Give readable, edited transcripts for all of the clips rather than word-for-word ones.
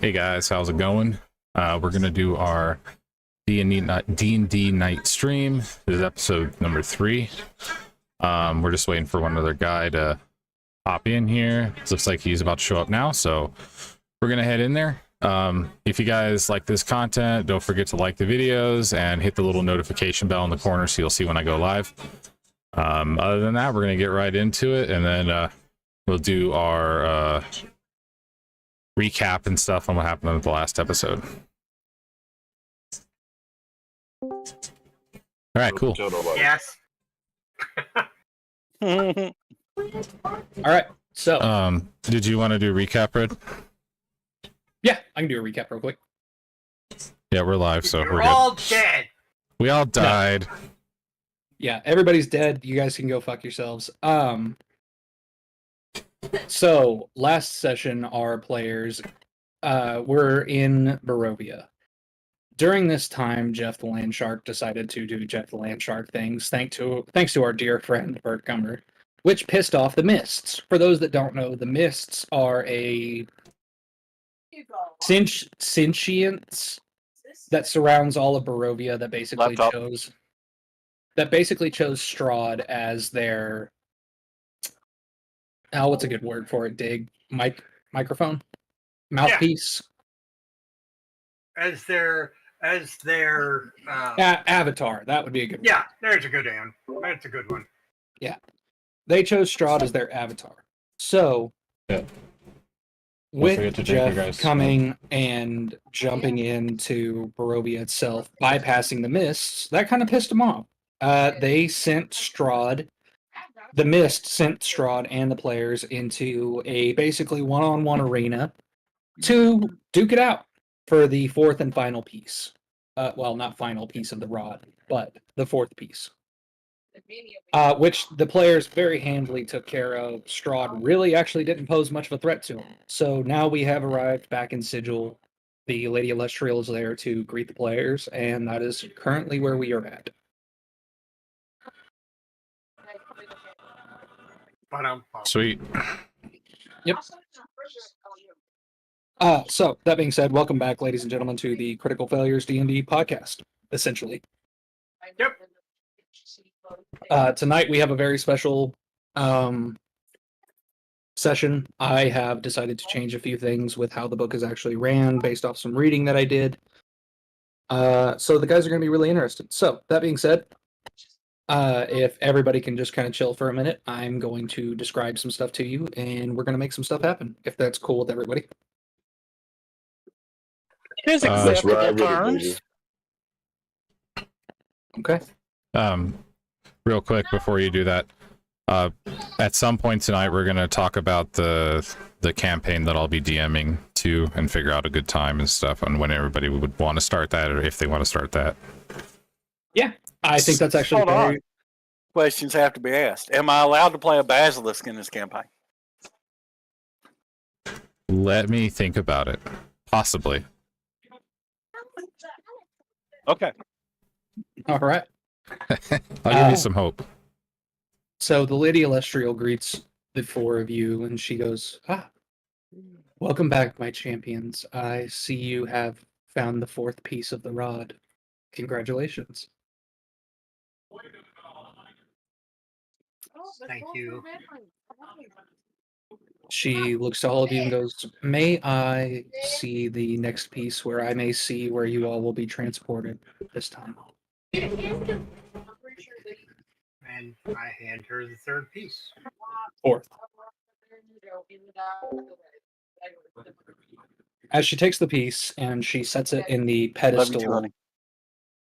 Hey guys, how's it going? We're gonna do our D&D Night stream. This is episode number 3. We're just waiting for one other guy to hop in here. It looks like he's about to show up now, so we're gonna head in there. If you guys like this content, don't forget to like the videos and hit the little notification bell in the corner so you'll see when I go live. Other than that, we're gonna get right into it, and then we'll do our recap and stuff on what happened in the last episode. All right, cool. Yes. All right. So, did you want to do a recap, Red? yeah, I can do a recap real quick. Yeah, we're live, so You're we're all good. dead. We all died. Yeah, everybody's dead. You guys can go fuck yourselves. So last session, our players were in Barovia. During this time, Jeff the Landshark decided to do Jeff the Landshark things, thanks to our dear friend Bert Gummer, which pissed off the Mists. For those that don't know, the Mists are a sentience that surrounds all of Barovia that basically chose Strahd as their what's a good word for it? Microphone? Mouthpiece? As their Avatar. That would be a good yeah, there's a good one. That's a good one. Yeah. They chose Strahd as their avatar. So Yeah. with Jeff coming and jumping into Barovia itself, bypassing the Mists, that kind of pissed them off. They sent Strahd, the Mist sent Strahd and the players into a basically one-on-one arena to duke it out for the fourth and final piece. Well, not final piece of the rod, but the fourth piece. Which the players very handily took care of. Strahd really actually didn't pose much of a threat to them. So now we have arrived back in Sigil. The Lady Elestrial is there to greet the players, and that is currently where we are at. Sweet. Yep. So, that being said, welcome back, ladies and gentlemen, to the Critical Failures D&D podcast, essentially. Yep. Tonight we have a very special session. I have decided to change a few things with how the book is actually ran based off some reading that I did. So the guys are going to be really interested. So, that being said, if everybody can just kind of chill for a minute, I'm going to describe some stuff to you, and we're going to make some stuff happen, if that's cool with everybody. Here's acceptable terms. Okay. Real quick before you do that, at some point tonight we're going to talk about the campaign that I'll be DMing too, and figure out a good time and stuff on when everybody would want to start that, or if they want to start that. Yeah, I think that's actually Hold on. Questions have to be asked. Am I allowed to play a basilisk in this campaign? Let me think about it. Possibly. Okay. All right. I'll give you some hope. So the Lady Elestrial greets the four of you, and she goes, welcome back, my champions. I see you have found the fourth piece of the rod. Congratulations. Thank you. She looks to all of you and goes, may I see the next piece where I may see where you all will be transported this time? And I hand her the third piece. Fourth. As she takes the piece and she sets it in the Love you too, pedestal honey.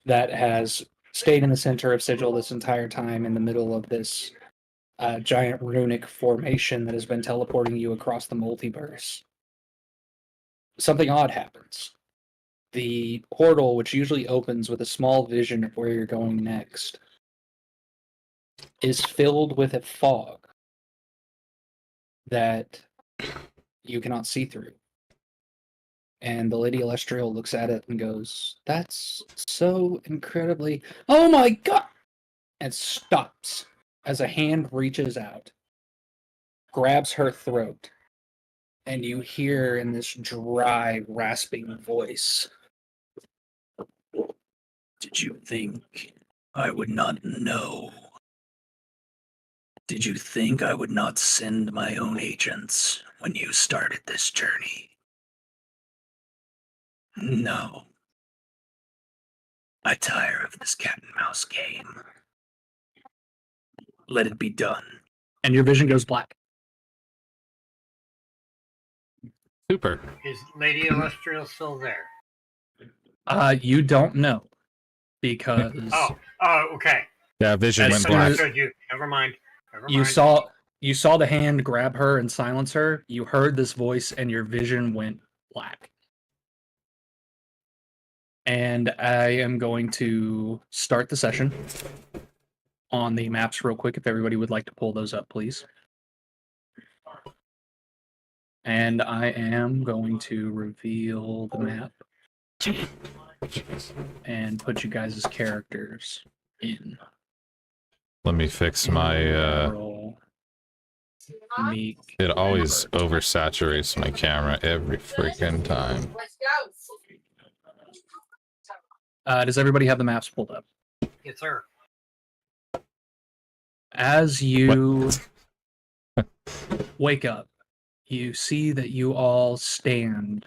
that has stayed in the center of Sigil this entire time, in the middle of this giant runic formation that has been teleporting you across the multiverse, something odd happens. The portal, which usually opens with a small vision of where you're going next, is filled with a fog that you cannot see through. And the Lady Elestrial looks at it and goes, that's so incredibly... Oh my god! And stops as a hand reaches out, grabs her throat, and you hear in this dry, rasping voice, "Did you think I would not know? Did you think I would not send my own agents when you started this journey? No. I tire of this cat and mouse game. Let it be done." And your vision goes black. Super. Is Lady Illustrial still there? You don't know because Oh, okay. Yeah, vision As went soon black. as- Never mind. you saw the hand grab her and silence her. You heard this voice, and your vision went black. And I am going to start the session on the maps real quick. If everybody would like to pull those up, please. And I am going to reveal the map and put you guys' characters in. Let me fix my Meek. it always oversaturates my camera every freaking time. Does everybody have the maps pulled up? Yes, sir. As you wake up, you see that you all stand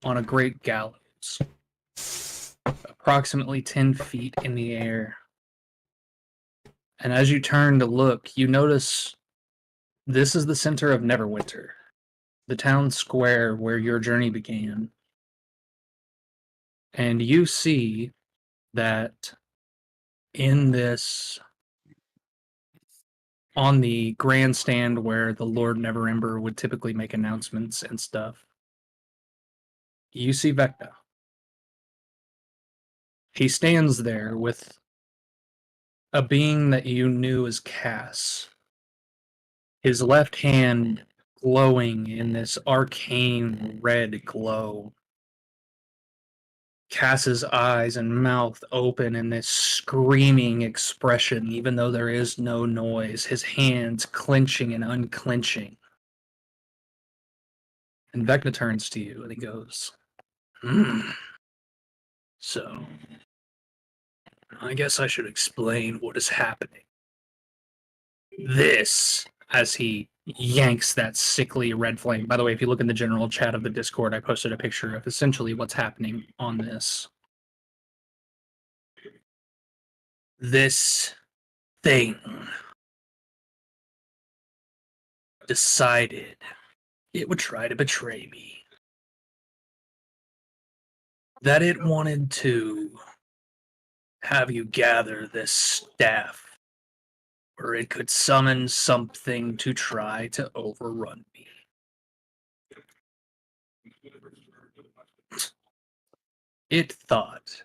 on a great gallows, approximately 10 feet in the air. And as you turn to look, you notice this is the center of Neverwinter, the town square where your journey began. And you see that in this, on the grandstand where the Lord Neverember would typically make announcements and stuff, you see Vecna. He stands there with a being that you knew as Cass. His left hand glowing in this arcane red glow. Cass's eyes and mouth open in this screaming expression, even though there is no noise, his hands clenching and unclenching. And Vecna turns to you and he goes, So, I guess I should explain what is happening. This, as he yanks that sickly red flame. By the way, if you look in the general chat of the Discord, I posted a picture of essentially what's happening on this. This thing decided it would try to betray me. That it wanted to have you gather this staff where it could summon something to try to overrun me. It thought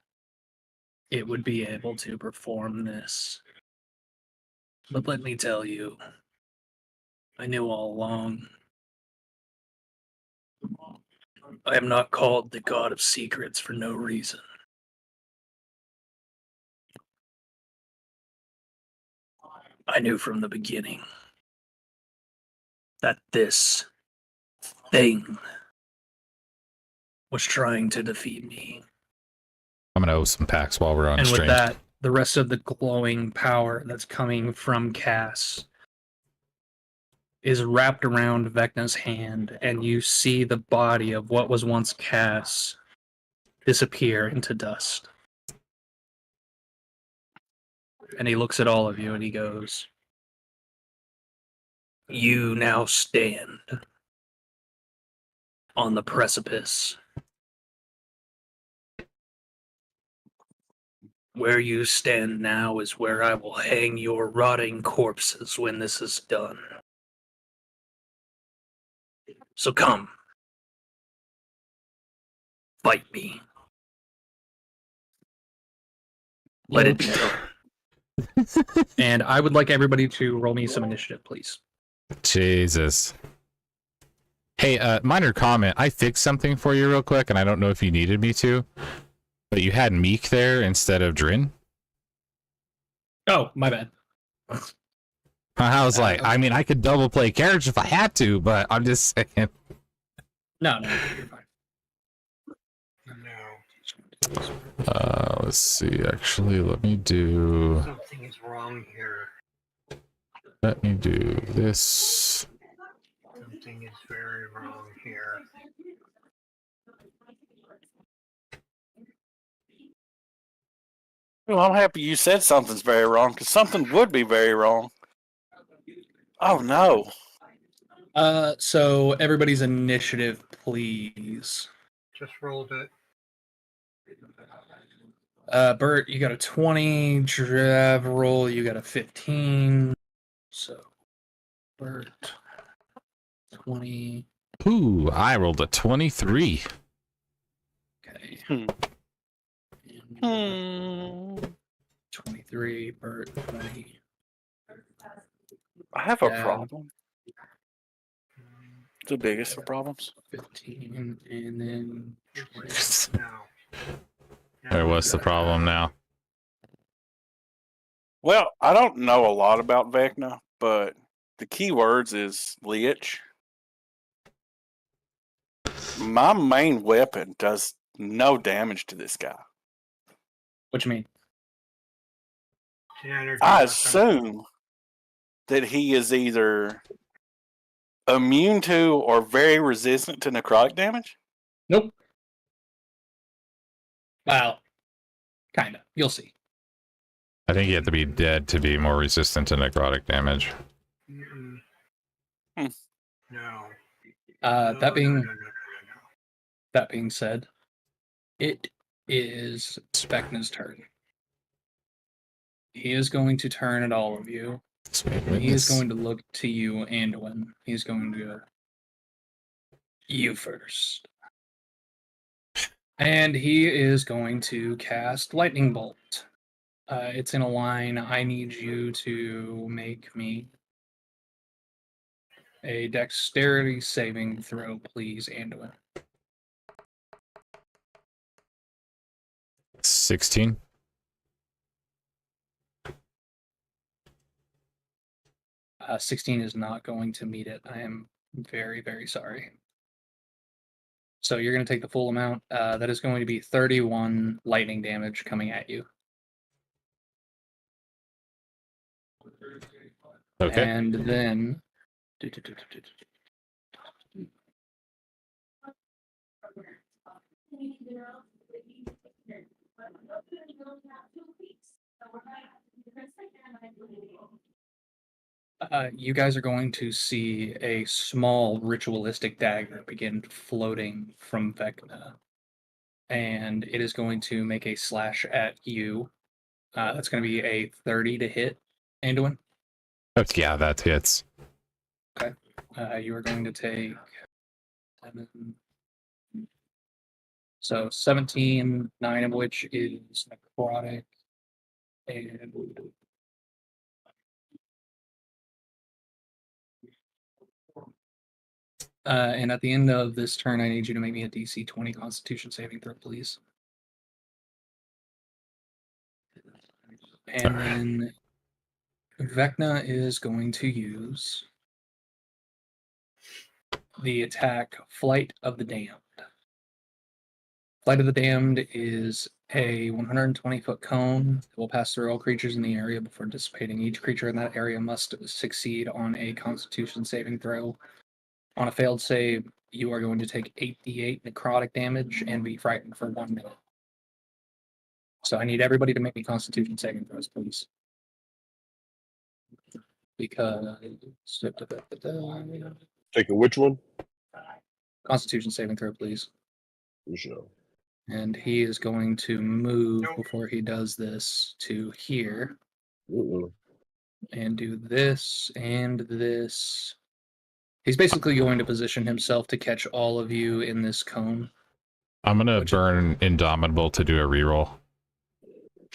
it would be able to perform this. But let me tell you, I knew all along. I am not called the God of Secrets for no reason. I knew from the beginning that this thing was trying to defeat me. I'm gonna owe some packs while we're on And stream. with that, the rest of the glowing power that's coming from Cass is wrapped around Vecna's hand, and you see the body of what was once Cass disappear into dust. And he looks at all of you and he goes, You now stand on the precipice. Where you stand now is where I will hang your rotting corpses when this is done. So come. Fight me. Let it be done. And I would like everybody to roll me some initiative, please. Jesus. Hey, minor comment. I fixed something for you real quick, and I don't know if you needed me to, but you had Meek there instead of Drin. Oh, my bad. I was like, I mean, I could double play characters if I had to, but I'm just saying. No, you're fine. No. Let's see. Actually, let me do Something is wrong here. this. Something is very wrong here. Well, I'm happy you said something's very wrong, because something would be very wrong. Oh, no. So everybody's initiative, please. Just rolled it. Bert, you got a 20. Roll, you got a 15. So, Bert, 20. Ooh, I rolled a 23. Okay. Hmm. 23, Bert, 20. I have a Yeah. problem. The biggest of problems. 15, and then 20. No. What's the problem now? Well, I don't know a lot about Vecna, but the key words is Lich. My main weapon does no damage to this guy. What you mean? I assume that he is either immune to or very resistant to necrotic damage. Nope. Well, kind of. You'll see. I think you have to be dead to be more resistant to necrotic damage. Mm-mm. Hmm. No. That being No. that being said, it is Vecna's turn. He is going to turn at all of you. He is going to look to you, Anduin. He's going to go, you first. And he is going to cast Lightning Bolt. It's in a line. I need you to make me a dexterity saving throw, please, Anduin. 16. Uh, 16 is not going to meet it. I am very, very sorry. So you're going to take the full amount. That is going to be 31 lightning damage coming at you. Okay. And then... you guys are going to see a small ritualistic dagger begin floating from Vecna. And it is going to make a slash at you. That's going to be a 30 to hit, Anduin. Yeah, that hits. Okay. You are going to take 7. So 17, 9 of which is necrotic. And at the end of this turn, I need you to make me a DC 20 Constitution saving throw, please. And then Vecna is going to use the attack Flight of the Damned. Flight of the Damned is a 120-foot cone that will pass through all creatures in the area before dissipating. Each creature in that area must succeed on a Constitution saving throw. On a failed save, you are going to take 8d8 necrotic damage and be frightened for 1 minute. So I need everybody to make me Constitution saving throws, please. Because... Taking which one? Constitution saving throw, please. For sure. And he is going to move before he does this to here. And do this and this. He's basically going to position himself to catch all of you in this cone. I'm going to burn Indomitable to do a reroll.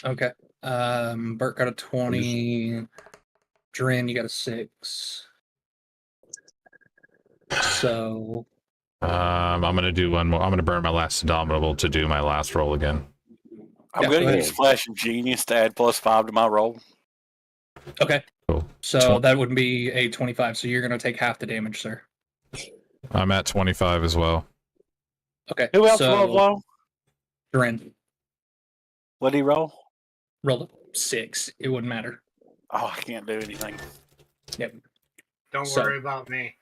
Okay. Bert got a 20. Drin, you got a 6. So... I'm going to do one more. I'm going to burn my last Indomitable to do my last roll again. I'm going to use Flash of Genius to add +5 to my roll. Okay. Cool. So that would be a 25. So you're going to take half the damage, sir. I'm at 25 as well. Okay. Who else so, rolled low? Durin What'd he roll? rolled a 6. It wouldn't matter. Oh, I can't do anything. Yep. Don't So- worry about me.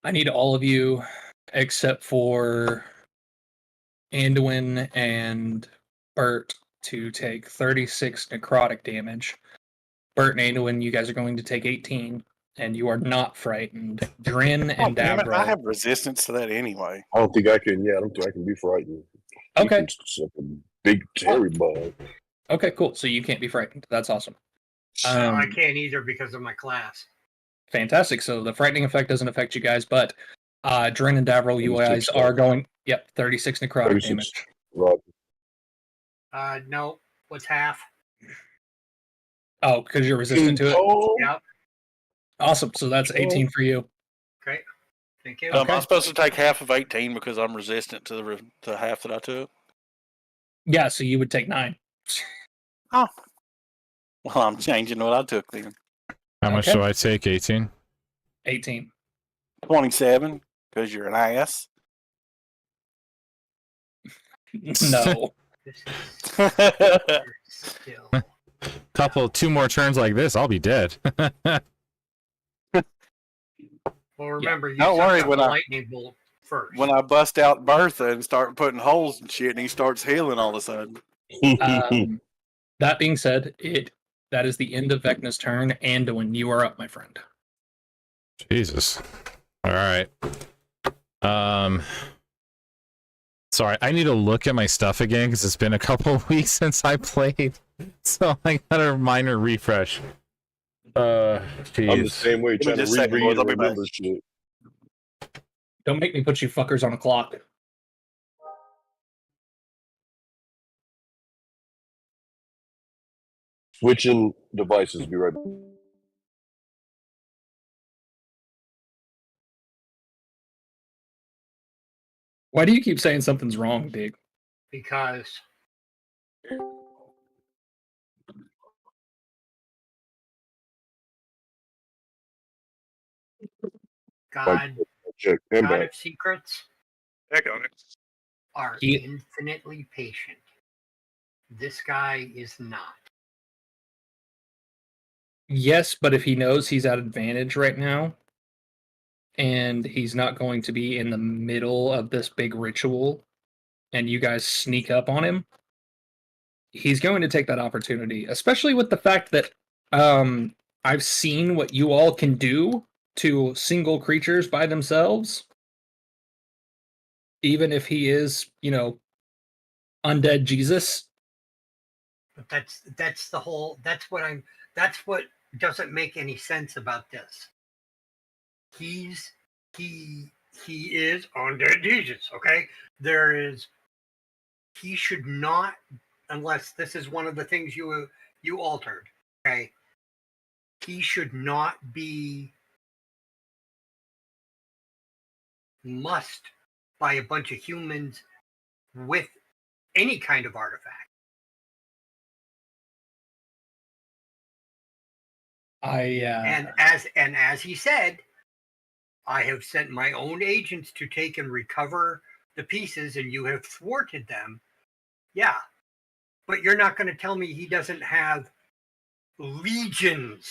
I need all of you except for Anduin and Bert to take 36 necrotic damage. Bert and Anduin, you guys are going to take 18, and you are not frightened. Drin Oh, and damn it, I Dabro. have resistance to that anyway. I don't think I can. Yeah, I don't think I can be frightened. Okay. It's like a big terry bug. Okay, cool. So you can't be frightened. That's awesome. I can't either because of my class. Fantastic. So the frightening effect doesn't affect you guys, but Drin and Davro, you 36 guys are going. Yep, 36 necrotic 36. damage. Right. No. What's half? Oh, because you're resistant to it. Oh, Yep. Awesome. So that's 18 for you. Okay. Thank you. Okay. I'm supposed to take half of 18 because I'm resistant to the half that I took. Yeah, so you would take 9. Oh. Well, I'm changing what I took then. How much Okay. do I take? 18? 18. 27 because you're an ass. No. This is still. 2 more turns like this, I'll be dead. Well, remember, you Don't sucked worry up when the I- lightning bolt first. When I bust out Bertha and start putting holes and shit, and he starts healing all of a sudden. That being said, that is the end of Vecna's turn. Anduin, you are up, my friend. Jesus. All right. Sorry, I need to look at my stuff again because it's been a couple of weeks since I played, so I got a minor refresh. I'm the Jeez. same way, trying to just a second, reread boys, I'll and be back. remember shit. Don't make me put you fuckers on a clock. Switching devices. Be right back. Why do you keep saying something's wrong, Big? Because God, Check. And God back. of secrets Heck on it. are He- infinitely patient. This guy is not. Yes, but if he knows he's at advantage right now, and he's not going to be in the middle of this big ritual, and you guys sneak up on him, he's going to take that opportunity, especially with the fact that I've seen what you all can do to single creatures by themselves. Even if he is, undead Jesus. But that's the whole. That's what doesn't make any sense about this. He is undead Jesus. Okay, he should not, unless this is one of the things you altered. Okay, he should not be mussed by a bunch of humans with any kind of artifact. And as he said, I have sent my own agents to take and recover the pieces, and you have thwarted them. Yeah, but you're not going to tell me he doesn't have legions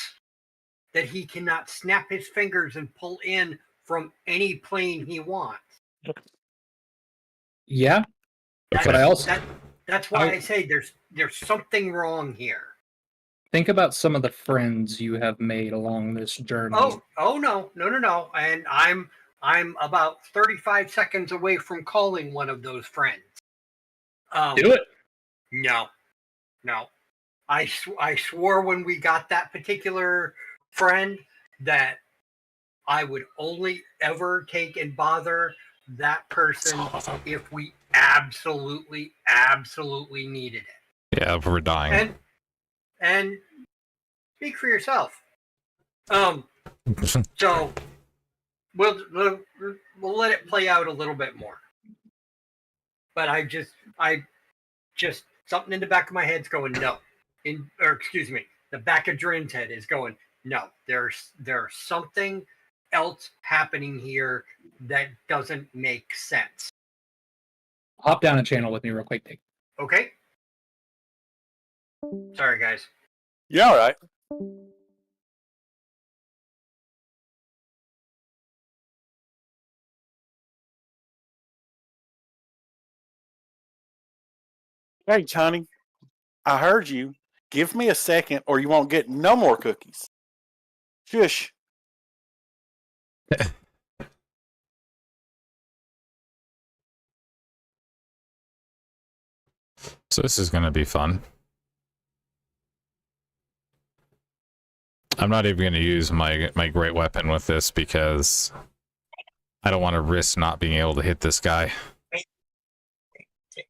that he cannot snap his fingers and pull in from any plane he wants. Yeah, That's, but I also that's why I say there's something wrong here. think about some of the friends you have made along this journey. Oh no. And I'm about 35 seconds away from calling one of those friends. Do it. No. I swore when we got that particular friend that I would only ever take and bother that person if we absolutely needed it. Yeah, we're dying. And speak for yourself. So we'll let it play out a little bit more. but I just something in the back of my head's going no. Excuse me, the back of Drin's head is going no. There's something else happening here that doesn't make sense. Hop down a channel with me real quick, Nick. Okay. Sorry, guys. Yeah, all right. Hey, Johnny, I heard you. Give me a second or you won't get no more cookies. Shush. So this is going to be fun. I'm not even going to use my great weapon with this because I don't want to risk not being able to hit this guy. Take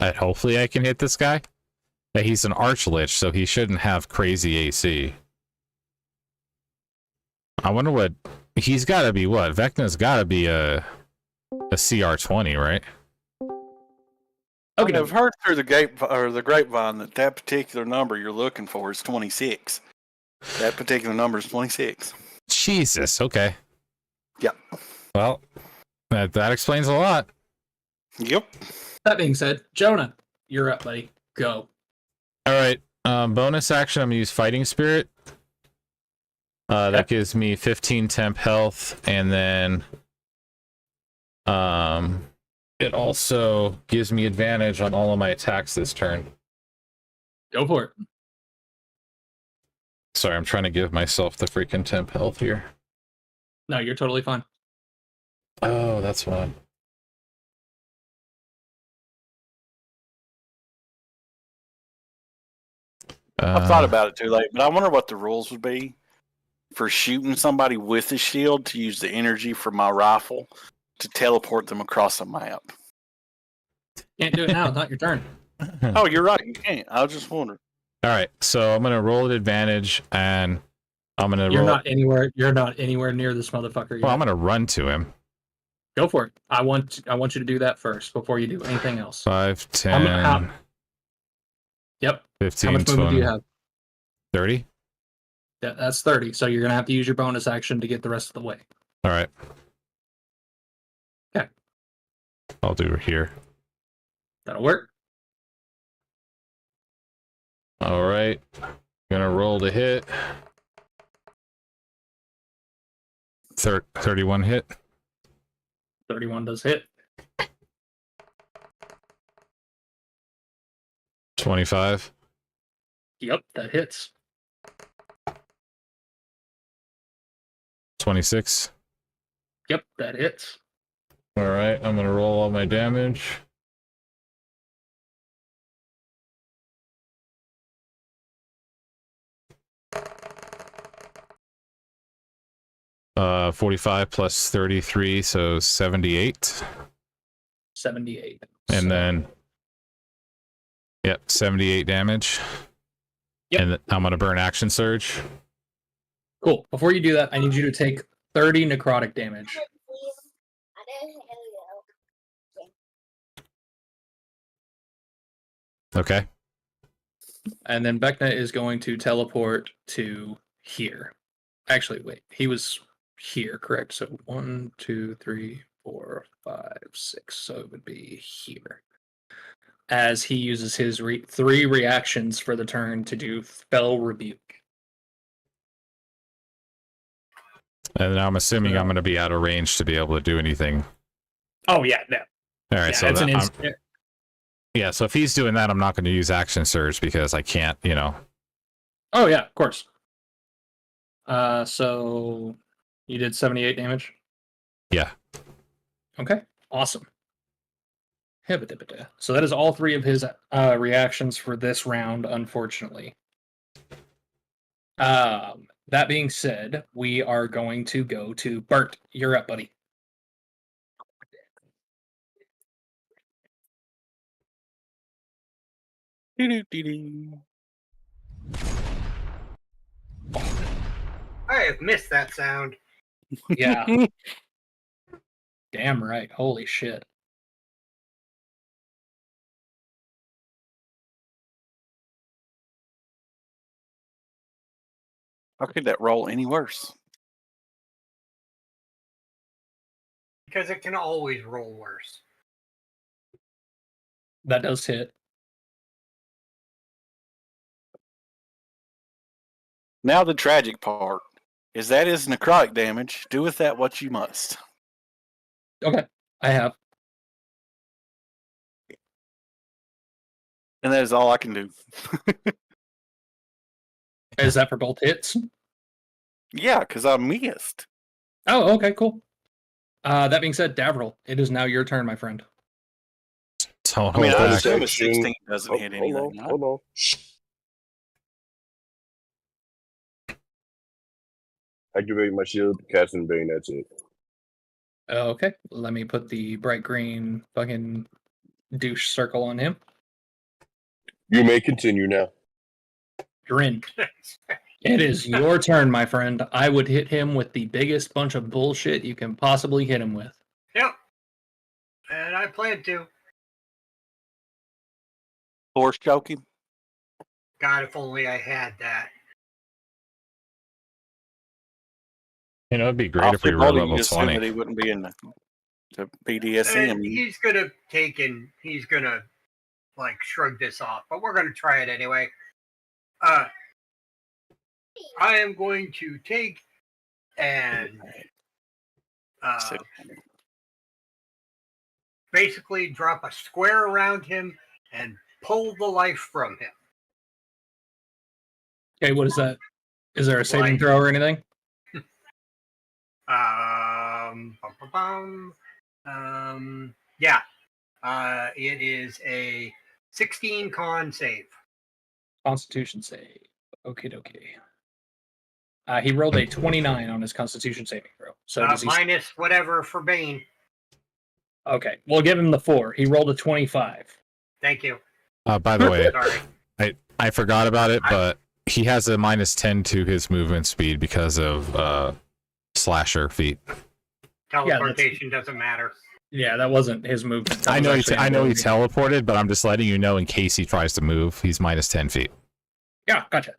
care. Hopefully I can hit this guy. Yeah, he's an Archlich, so he shouldn't have crazy AC. I wonder what... He's got to be what? Vecna's got to be a CR20, right? Okay, I've heard through the grapevine that particular number you're looking for is 26. That particular number is 26. Jesus, okay. Yep. Well, that explains a lot. Yep. That being said, Jonah, you're up, buddy. Go. All right. Bonus action, I'm going to use Fighting Spirit. That gives me 15 temp health, and then it also gives me advantage on all of my attacks this turn. Go for it. Sorry, I'm trying to give myself the freaking temp health here. No, you're totally fine. Oh, that's fine. I've thought about it too late, but I wonder what the rules would be for shooting somebody with a shield to use the energy from my rifle to teleport them across the map. Can't do it now. It's not your turn. Oh, you're right. You can't. I was just wondering. All right, so I'm gonna roll at advantage, and I'm gonna. You're not anywhere. You're not anywhere near this motherfucker yet. Well, I'm gonna run to him. Go for it. I want you to do that first before you do anything else. 5, 10. Yep. 15, How much movement 20, do you have? 30. Yeah, that's 30. So you're gonna have to use your bonus action to get the rest of the way. All right. Okay. I'll do it here. That'll work. All right. Gonna roll to hit. 31 hit. 31 does hit. 25. Yep, that hits. 26. Yep, that hits. All right, I'm gonna roll all my damage. Uh, 45 plus 33, so 78. 78. And then, yep, 78 damage. Yep. And I'm gonna burn action surge. Cool. Before you do that, I need you to take 30 necrotic damage. Okay. And then Vecna is going to teleport to here. Actually, wait. He was here, correct? So 1, 2, 3, 4, 5, 6. So it would be here. As he uses his 3 reactions for the turn to do Fell Rebuke. And I'm assuming I'm going to be out of range to be able to do anything. Oh, yeah. No. All right, Yeah, so it's that, yeah, so if he's doing that, I'm not going to use action surge because I can't, you know. Oh, yeah, of course. So you did 78 damage? Yeah. Okay, awesome. So that is all 3 of his reactions for this round, unfortunately. That being said, we are going to go to Bert. You're up, buddy. I have missed that sound. Yeah. Damn right. Holy shit. How could that roll any worse? Because it can always roll worse. That does hit. Now the tragic part is that is necrotic damage. Do with that what you must. Okay, I have. And that is all I can do. Is that for both hits? Yeah, because I missed. Oh, okay, cool. That being said, Davril, it is now your turn, my friend. So I mean, I back. assume a 16 doesn't hit anything. Hold on, right? hold on. Activate my shield, casting Bane, that's it. Okay, let me put the bright green fucking douche circle on him. You may continue now. You're in. It is your turn, my friend. I would hit him with the biggest bunch of bullshit you can possibly hit him with. Yep. And I plan to. Force choking. God, if only I had that. You know, it'd be great if we were level 20. That he wouldn't be in the And BDSM. he's gonna he's gonna like shrug this off, but we're gonna try it anyway. I am going to take and basically drop a square around him and pull the life from him. Okay, what is that? Is there a saving throw or anything? Yeah. It is a 16 con save. Constitution save. Okay, dokie. He rolled a 29 on his Constitution saving throw. So does he... minus whatever for Bane. Okay, we'll give him the 4. He rolled a 25. Thank you. By the way, Sorry. I forgot about it, but he has a minus 10 to his movement speed because of slasher feat. Teleportation doesn't matter. Yeah, that wasn't his movement. I know he teleported, but I'm just letting you know in case he tries to move, he's minus 10 feet. Yeah, gotcha.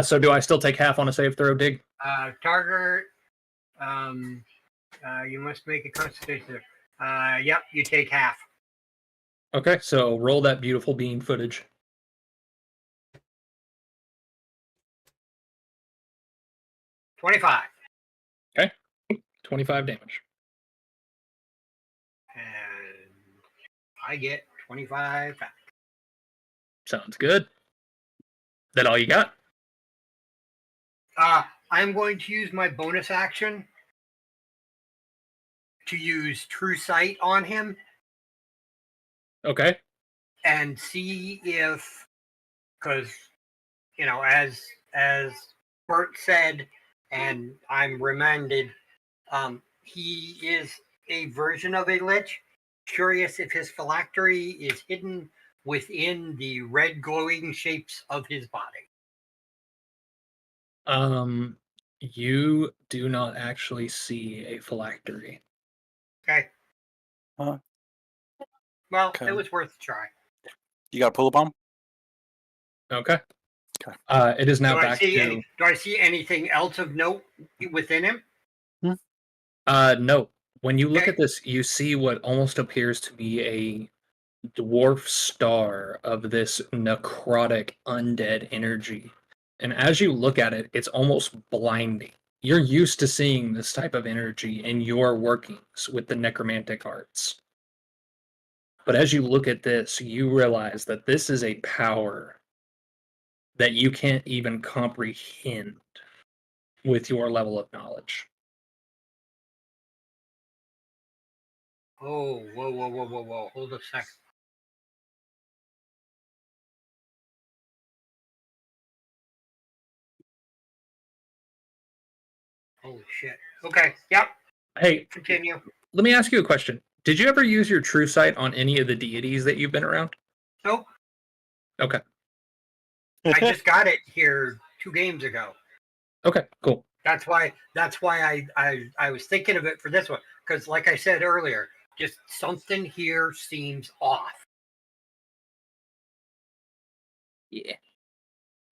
So do I still take half on a save throw, Dig? Target, you must make a constitution. Yep, you take half. Okay, so roll that beautiful bean footage. $25. Okay, 25 damage. And I get 25 back. Sounds good. That all you got? I'm going to use my bonus action to use True Sight on him. Okay. And see if, because, you know, as Bert said, and I'm reminded, he is a version of a lich. Curious if his phylactery is hidden within the red glowing shapes of his body. You do not actually see a phylactery. Okay. Huh. Well, Okay. It was worth a try. You got to pull a bomb? Okay. Okay. It is now back to... Do I see anything else of note within him? No. When you look at this, you see what almost appears to be a dwarf star of this necrotic undead energy. And as you look at it, it's almost blinding. You're used to seeing this type of energy in your workings with the necromantic arts. But as you look at this, you realize that this is a power that you can't even comprehend with your level of knowledge. Oh, whoa. Hold a second. Holy shit. Okay, yep. Hey, continue. Let me ask you a question. Did you ever use your true sight on any of the deities that you've been around? Nope. Okay. I just got it here 2 games ago. Okay, cool. That's why I was thinking of it for this one, because like I said earlier, just something here seems off. Yeah.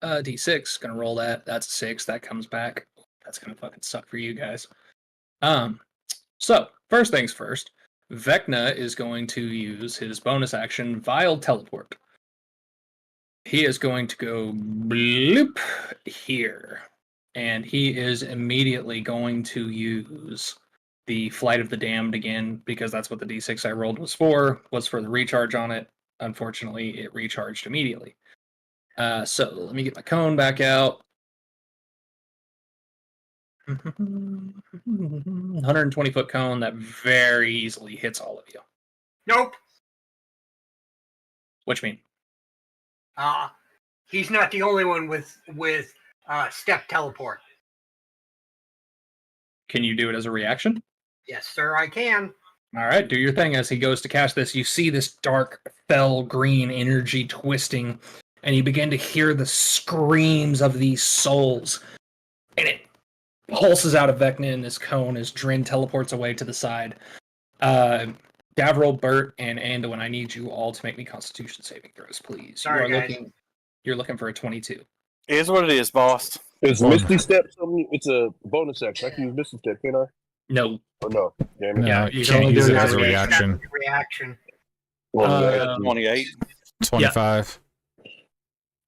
D6, gonna roll that. That's a 6. That comes back. That's gonna fucking suck for you guys. So first things first, Vecna is going to use his bonus action, Vile Teleport. He is going to go bloop here. And he is immediately going to use the Flight of the Damned again, because that's what the D6 I rolled was for the recharge on it. Unfortunately, it recharged immediately. So let me get my cone back out. 120-foot cone that very easily hits all of you. Nope. What you mean? He's not the only one with step teleport. Can you do it as a reaction? Yes, sir, I can. All right, do your thing. As he goes to cast this, you see this dark, fell green energy twisting, and you begin to hear the screams of these souls. And it pulses out of Vecna in this cone as Drin teleports away to the side. Davril, Bert, and Anduin, I need you all to make me Constitution saving throws, please. Sorry, guys. You're looking for a 22. It is what it is, boss. Is Misty Step something? It's a bonus action. I can use Misty Step, can't I? No. Or no? Damn it. No, Yeah, you you can can't only use do it it as a as a reaction. Reaction. Well, 28. 25.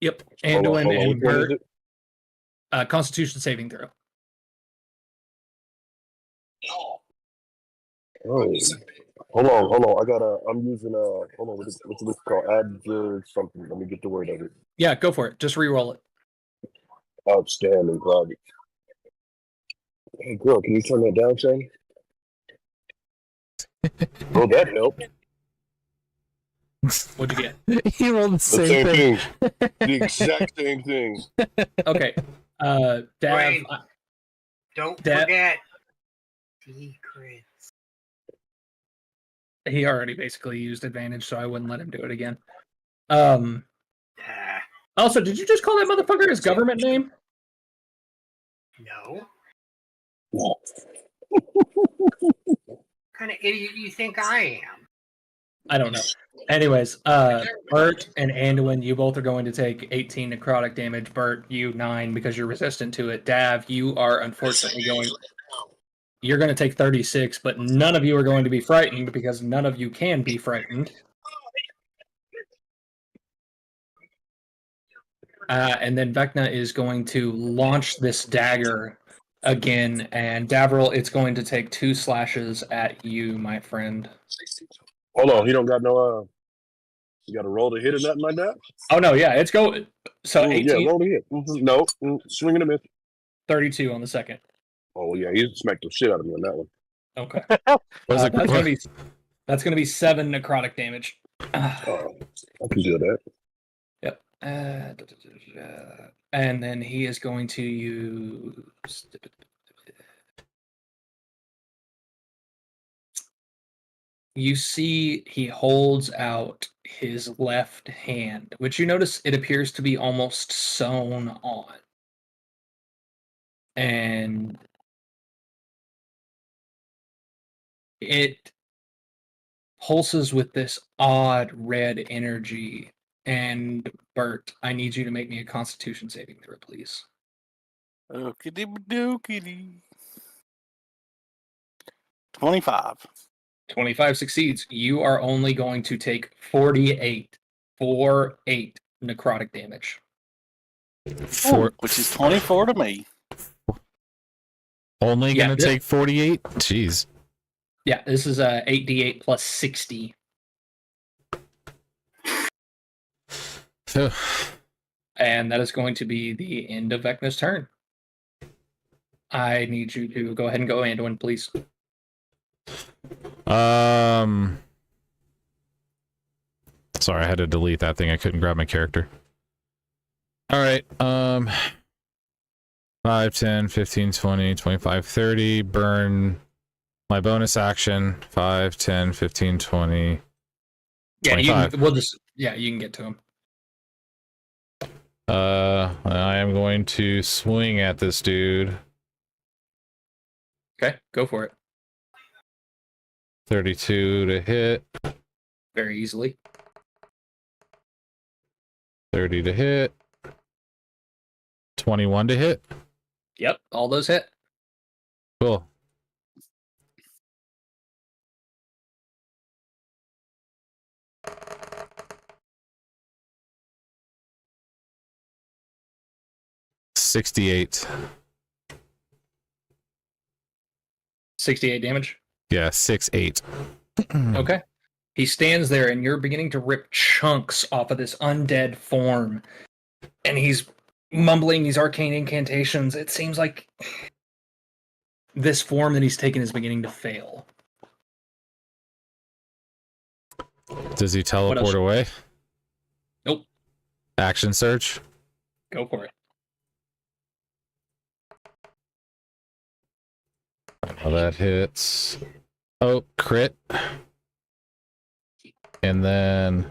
Yep. hold on, Anduin which and one is Bert, it? Constitution saving throw. Oh. Hold on. I'm using hold on, what's this called? Adjure something. Let me get the word of it. Yeah, go for it. Just re-roll it. Outstanding, Claudia. Hey, girl, can you turn that down, Shane? Oh, that helped. What'd you get? He rolled the The same same thing. thing. The exact same thing. Okay. Dav, Brain. Don't That- forget. Secrets. he already basically used advantage, so I wouldn't let him do it again. Ah, Also, did you just call that motherfucker his government name? no. No. What kind of idiot do you think I am? I don't know. Anyways, Bert and Anduin, you both are going to take 18 necrotic damage. Bert, you 9 because you're resistant to it. Dav, you are unfortunately you're going to take 36, but none of you are going to be frightened because none of you can be frightened. And then Vecna is going to launch this dagger again, and Davril, it's going to take 2 slashes at you, my friend. Hold on, he don't got no you got to roll to hit or nothing like that? Oh no, yeah, it's go. So 18, Yeah, roll to hit. No, swing and a miss. 32 on the second. Oh yeah, he smacked the shit out of me on that one. Okay. Was it- That's gonna be 7 necrotic damage. Oh, I can do that. Yep. And then he is going to use. You see, he holds out his left hand, which you notice it appears to be almost sewn on. And it pulses with this odd red energy. And Bert, I need you to make me a Constitution saving throw, please. Ookity dookity. 25. 25 succeeds. You are only going to take 48 necrotic damage. Which is 24 to me. Only Yeah, gonna take 48? Jeez. Yeah, this is a 8d8 plus 60. And that is going to be the end of Vecna's turn. I need you to go ahead and go, Anduin, please. Sorry, I had to delete that thing. I couldn't grab my character. All right. 5, 10, 15, 20, 25, 30. Burn my bonus action. 5, 10, 15, 20. Yeah, 25. You can get to him. I am going to swing at this dude. Okay, go for it. 32 to hit. Very easily. 30 to hit. 21 to hit. Yep, all those hit. Cool. $68. 68 damage. Yeah, 6-8. Okay. He stands there, and you're beginning to rip chunks off of this undead form. And he's mumbling these arcane incantations. It seems like this form that he's taken is beginning to fail. Does he teleport away? Nope. Action search? Go for it. Oh, that hits. Oh, crit. And then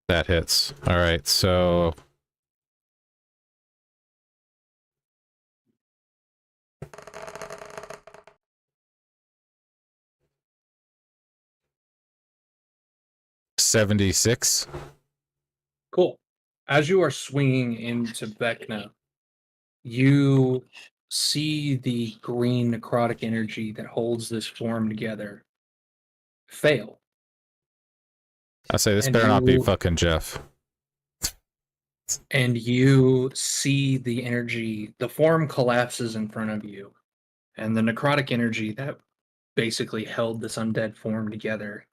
that hits. All right, so $76. Cool. As you are swinging into Vecna, you see the green necrotic energy that holds this form together fail. I say this And better not be you- fucking Jeff. And you see the energy, the form collapses in front of you, and the necrotic energy that basically held this undead form together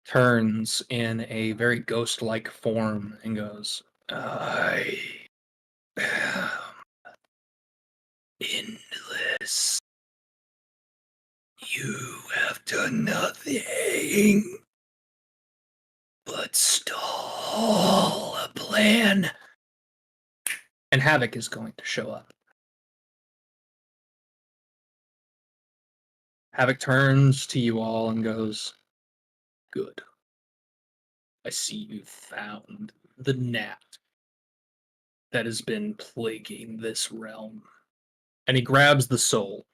turns in a very ghost-like form and goes, I am endless. You have done nothing but stall a plan. And Havoc is going to show up. Havoc turns to you all and goes, good. I see you found the gnat that has been plaguing this realm. And he grabs the soul.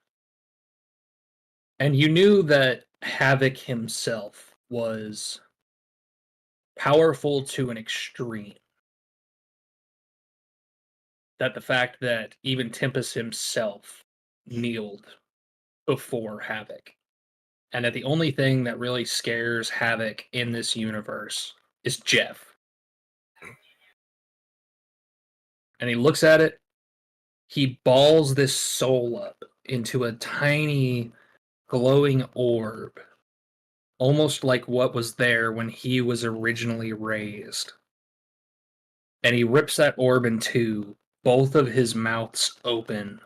And you knew that Havoc himself was powerful to an extreme. That the fact that even Tempest himself kneeled before Havoc. And that the only thing that really scares Havoc in this universe is Jeff. And he looks at it, he balls this soul up into a tiny glowing orb, almost like what was there when he was originally raised. And he rips that orb in two, both of his mouths open.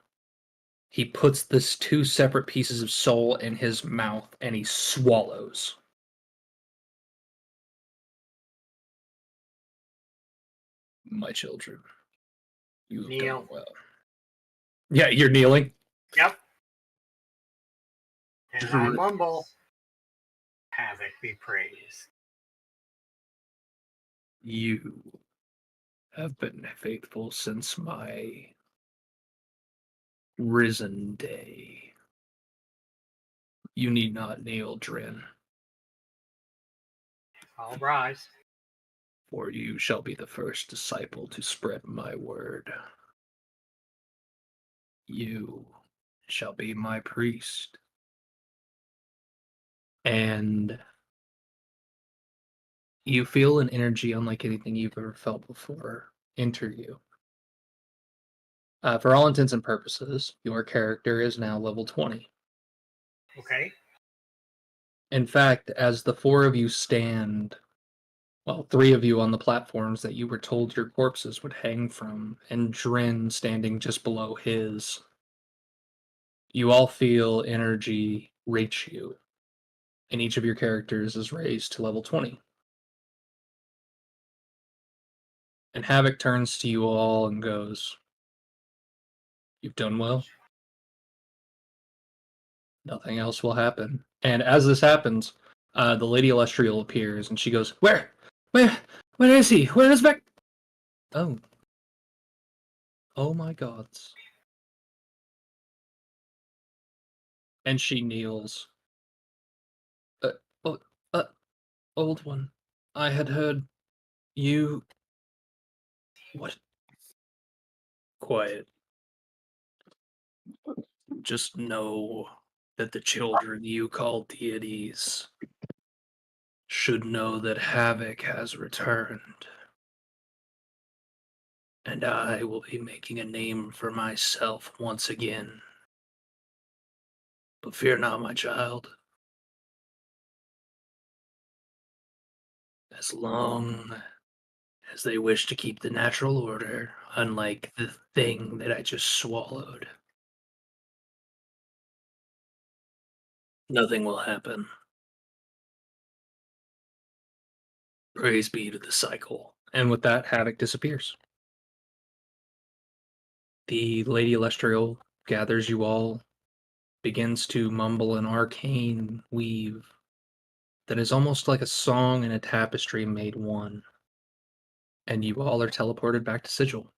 He puts this two separate pieces of soul in his mouth, and he swallows. My children, you have Kneel. done well. Yeah, you're kneeling? Yep. And I mumble, Havoc be praised. You have been faithful since my risen day. You need not kneel, Drin, I'll rise. for you shall be the first disciple to spread my word. You shall be my priest. And you feel an energy unlike anything you've ever felt before enter you. For all intents and purposes, your character is now level 20. Okay. In fact, as the four of you stand, well, three of you on the platforms that you were told your corpses would hang from, and Drin standing just below his, you all feel energy reach you, and each of your characters is raised to level 20. And Havoc turns to you all and goes, you've done well. Nothing else will happen. And as this happens, the Lady Illustrial appears, and she goes, Where is he? Where is Beck? Oh. Oh my gods. And she kneels. Old one, I had heard you... What? Quiet. Just know that the children you call deities should know that Havoc has returned. And I will be making a name for myself once again. But fear not, my child. As long as they wish to keep the natural order, unlike the thing that I just swallowed, nothing will happen. Praise be to the cycle. And with that, Havoc disappears. The Lady Elestrial gathers you all, begins to mumble an arcane weave that is almost like a song and a tapestry made one. And you all are teleported back to Sigil.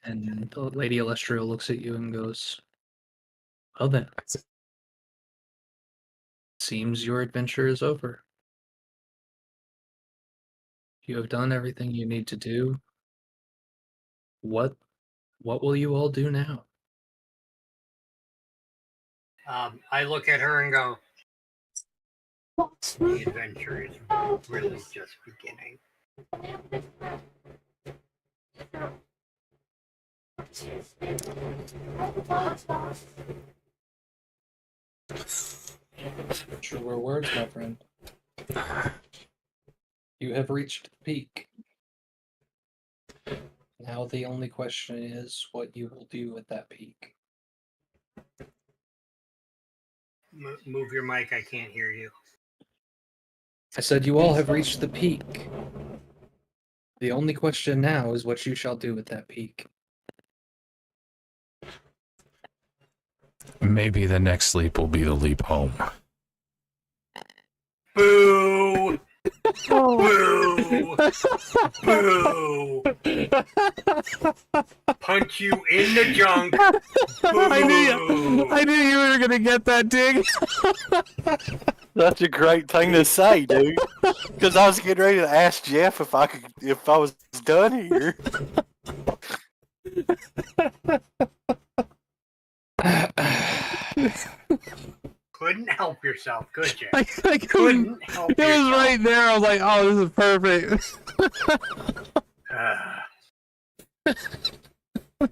And the Lady Elestrial looks at you and goes, well then, seems your adventure is over. You have done everything you need to do. What will you all do now? I look at her and go, the adventure is really just beginning. Truer words, my friend. You have reached the peak. Now the only question is what you will do at that peak. Move your mic, I can't hear you. I said you all have reached the peak. The only question now is what you shall do at that peak. Maybe the next leap will be the leap home. Boo! Boo! Boo! Punch you in the junk. Boo! I knew you were gonna get that, Dig. That's a great thing to say, dude. Because I was getting ready to ask Jeff if I was done here. Couldn't help yourself, could you? I couldn't help it. It was right there. I was like, oh, this is perfect.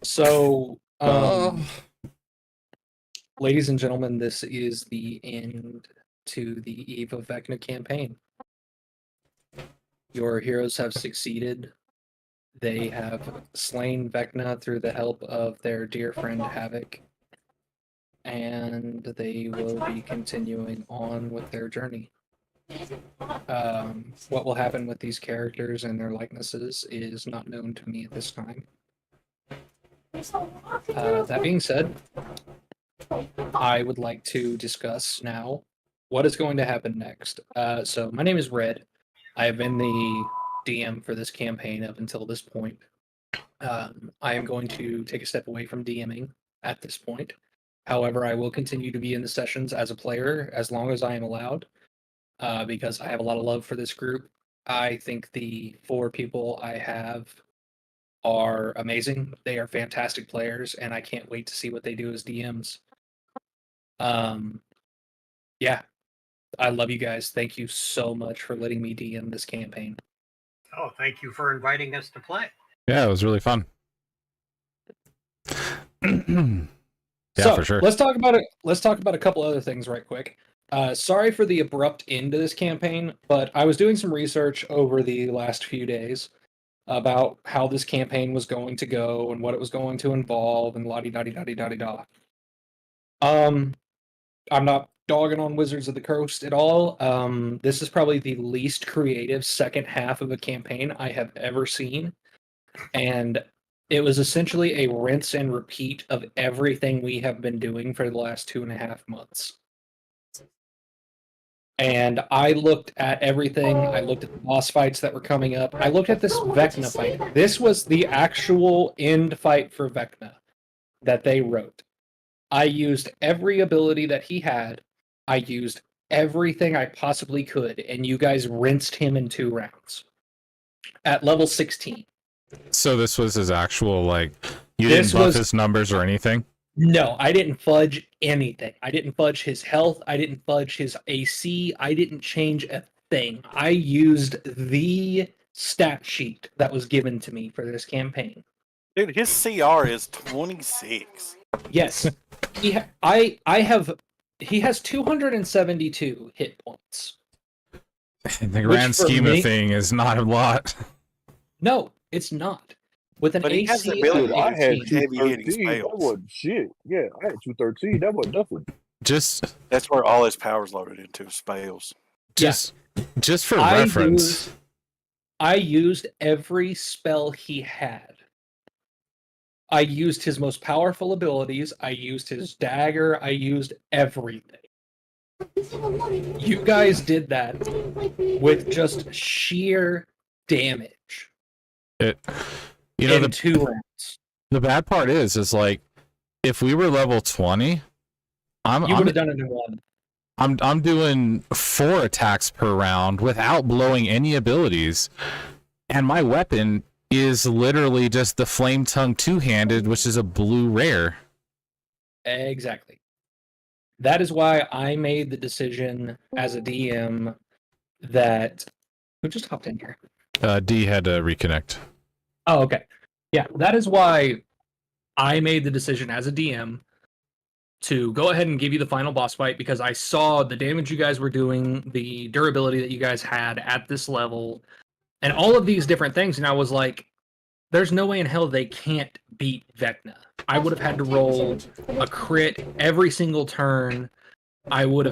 So, ladies and gentlemen, this is the end to the Eve of Vecna campaign. Your heroes have succeeded. They have slain Vecna through the help of their dear friend Havoc. And they will be continuing on with their journey. What will happen with these characters and their likenesses is not known to me at this time. That being said, I would like to discuss now what is going to happen next. So my name is Red. I have been the DM for this campaign up until this point. I am going to take a step away from DMing at this point. However, I will continue to be in the sessions as a player as long as I am allowed, because I have a lot of love for this group. I think the 4 people I have are amazing. They are fantastic players, and I can't wait to see what they do as DMs. Yeah, I love you guys. Thank you so much for letting me DM this campaign. Oh, thank you for inviting us to play. Yeah, it was really fun. Yeah, so, for sure. Let's talk about it. Let's talk about a couple other things right quick. Sorry for the abrupt end to this campaign, but I was doing some research over the last few days about how this campaign was going to go and what it was going to involve and la-di-da-di-da-di-da-di-da. I'm not dogging on Wizards of the Coast at all. This is probably the least creative second half of a campaign I have ever seen. And it was essentially a rinse and repeat of everything we have been doing for the last 2.5 months. And I looked at everything. I looked at the boss fights that were coming up. I looked at this Vecna fight. This was the actual end fight for Vecna that they wrote. I used every ability that he had. I used everything I possibly could, and you guys rinsed him in 2 rounds at level 16. So this was his actual, like, you didn't buff his numbers or anything? No, I didn't fudge anything. I didn't fudge his health. I didn't fudge his AC. I didn't change a thing. I used the stat sheet that was given to me for this campaign. Dude, his CR is 26. Yes. He has 272 hit points. In the grand scheme of thing is not a lot. No, it's not. With an But AC Dude, I had heavy hitting 213. That spells. wasn't shit. Yeah, I had 213. That wasn't nothing. That's where all his power's loaded into spells. Just for reference. I used every spell he had. I used his most powerful abilities. I used his dagger. I used everything. You guys did that with just sheer damage. In 2 rounds. The bad part is like, if we were level 20, you would have done it in 1. I'm doing 4 attacks per round without blowing any abilities, and my weapon is literally just the Flame Tongue 2-handed, which is a blue rare. Exactly. That is why I made the decision as a DM that... Who just hopped in here? D had to reconnect. Oh, okay. Yeah, that is why I made the decision as a DM to go ahead and give you the final boss fight, because I saw the damage you guys were doing, the durability that you guys had at this level, and all of these different things, and I was like, there's no way in hell they can't beat Vecna. I would have had to roll a crit every single turn. You guys would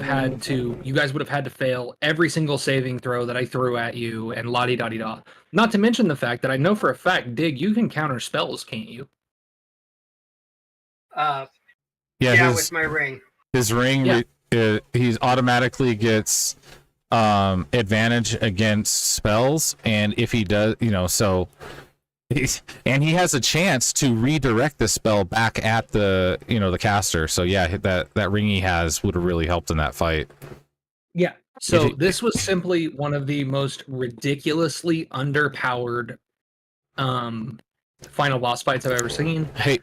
have had to fail every single saving throw that I threw at you, and la-di-da-di-da. Not to mention the fact that I know for a fact, Dig, you can counter spells, can't you? With my ring. His ring, he automatically gets advantage against spells, and if he does, and he has a chance to redirect the spell back at the caster. So yeah, that ring he has would have really helped in that fight. Yeah. So this was simply one of the most ridiculously underpowered final boss fights I've ever seen. Hey,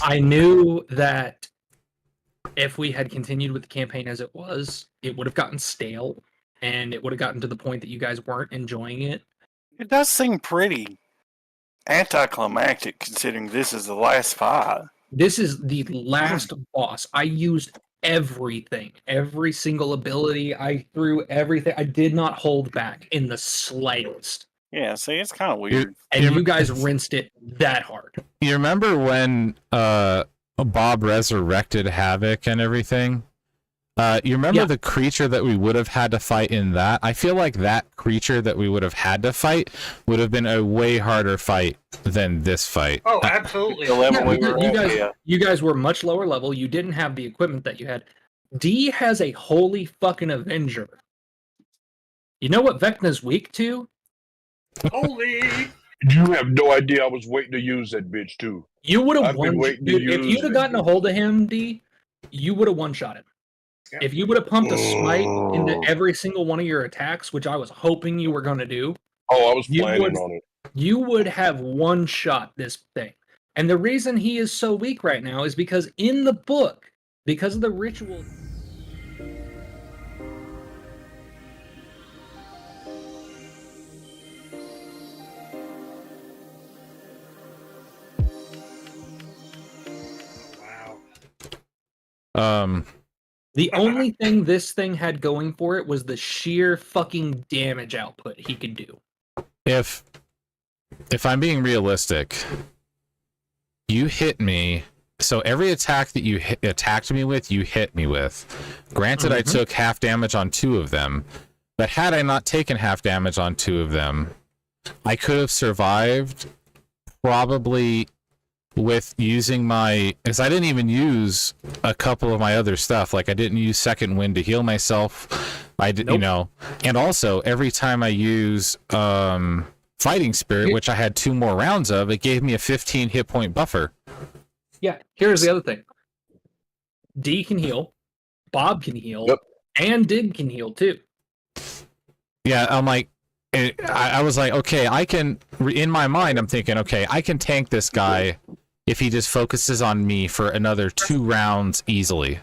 I knew that if we had continued with the campaign as it was, it would have gotten stale, and it would have gotten to the point that you guys weren't enjoying it. It does seem pretty anticlimactic, considering this is the last fight. This is the last boss. I used everything, every single ability. I threw everything. I did not hold back in the slightest. Yeah, see, it's kind of weird. And you guys rinsed it that hard. You remember when Bob resurrected Havoc and everything? You remember the creature that we would have had to fight in that? I feel like that creature that we would have had to fight would have been a way harder fight than this fight. Oh, absolutely. You guys were much lower level. You didn't have the equipment that you had. D has a holy fucking Avenger. You know what Vecna's weak to? Holy! You have no idea I was waiting to use that bitch, too. You would have won. Dude, if you'd have gotten a hold of him, D, you would have one-shot him. Yeah. If you would have pumped a smite into every single one of your attacks, which I was hoping you were going to do. Oh, I was planning on it. You would have one-shot this thing. And the reason he is so weak right now is because in the book, because of the ritual... The only thing this thing had going for it was the sheer fucking damage output he could do. If I'm being realistic, you hit me. So every attack that you attacked me with, you hit me with. Granted, I took half damage on 2 of them, but had I not taken half damage on 2 of them, I could have survived probably with using because I didn't even use a couple of my other stuff. Like I didn't use Second Wind to heal myself. I did, and also every time I use Fighting Spirit, which I had 2 more rounds of, it gave me a 15 hit point buffer. Yeah, here's the other thing. D can heal, Bob can heal, Yep. and Dig can heal too. Yeah, I'm like, I was like, okay, I can. In my mind, I'm thinking, okay, I can tank this guy if he just focuses on me for another 2 rounds easily.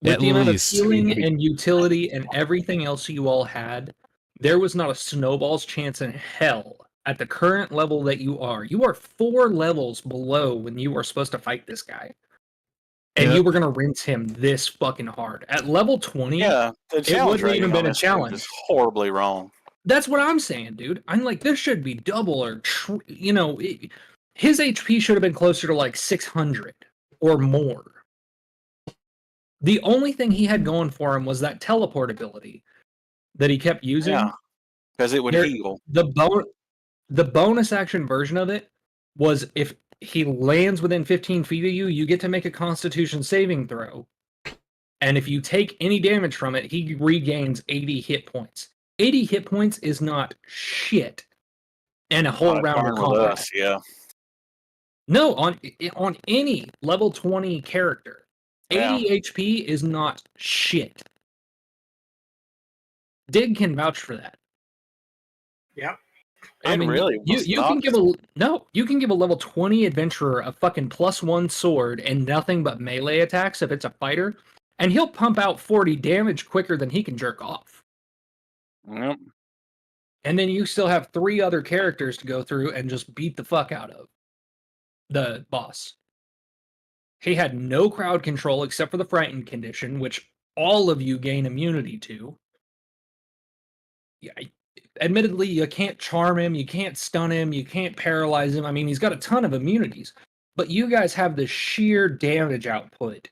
With At the amount of least. healing and utility and everything else you all had, there was not a snowball's chance in hell at the current level that you are. You are 4 levels below when you are supposed to fight this guy. And you were going to rinse him this fucking hard. At level 20, Yeah, the it challenge wouldn't even rating on been a this thing challenge. is horribly wrong. That's what I'm saying, dude. I'm like, this should be double or, his HP should have been closer to like 600 or more. The only thing he had going for him was that teleport ability that he kept using. Yeah, because it would heal. The bonus action version of it was if he lands within 15 feet of you, you get to make a Constitution saving throw. And if you take any damage from it, he regains 80 hit points. 80 hit points is not shit in a whole round of combat. Yeah. No, on any level 20 character. 80 HP is not shit. Dig can vouch for that. Yep. I mean, you can give a level 20 adventurer a fucking +1 sword and nothing but melee attacks if it's a fighter, and he'll pump out 40 damage quicker than he can jerk off. Yep. And then you still have 3 other characters to go through and just beat the fuck out of the boss. He had no crowd control except for the frightened condition, which all of you gain immunity to. Yeah, admittedly, you can't charm him, you can't stun him, you can't paralyze him. I mean, he's got a ton of immunities, but you guys have the sheer damage output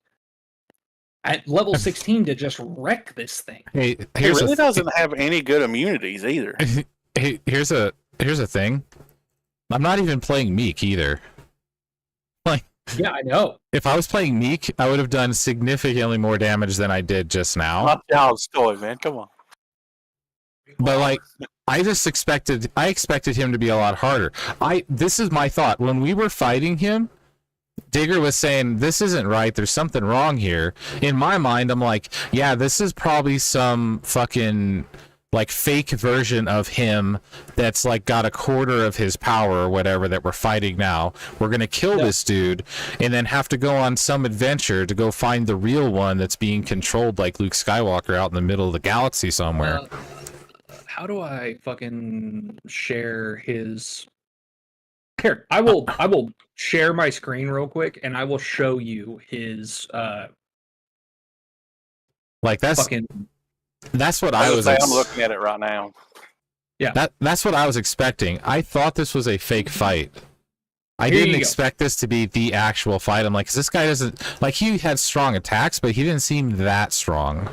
at level 16 to just wreck this thing. Hey, he really doesn't have any good immunities either. Hey, here's a thing. I'm not even playing Meek either. Yeah, I know. If I was playing Meek, I would have done significantly more damage than I did just now. Not child's toy, man. Come on. But like, I expected him to be a lot harder. This is my thought. When we were fighting him, Digger was saying, this isn't right, there's something wrong here. In my mind, I'm like, yeah, this is probably some fucking like fake version of him that's like got a quarter of his power or whatever that we're fighting now. We're gonna kill this dude and then have to go on some adventure to go find the real one that's being controlled like Luke Skywalker out in the middle of the galaxy somewhere. How do I fucking share his... Here, I will share my screen real quick and I will show you his like that's what I was. I'm looking at it right now. Yeah, that's what I was expecting. I thought this was a fake fight. I didn't expect this to be the actual fight. I'm like, 'cause this guy doesn't like. He had strong attacks, but he didn't seem that strong.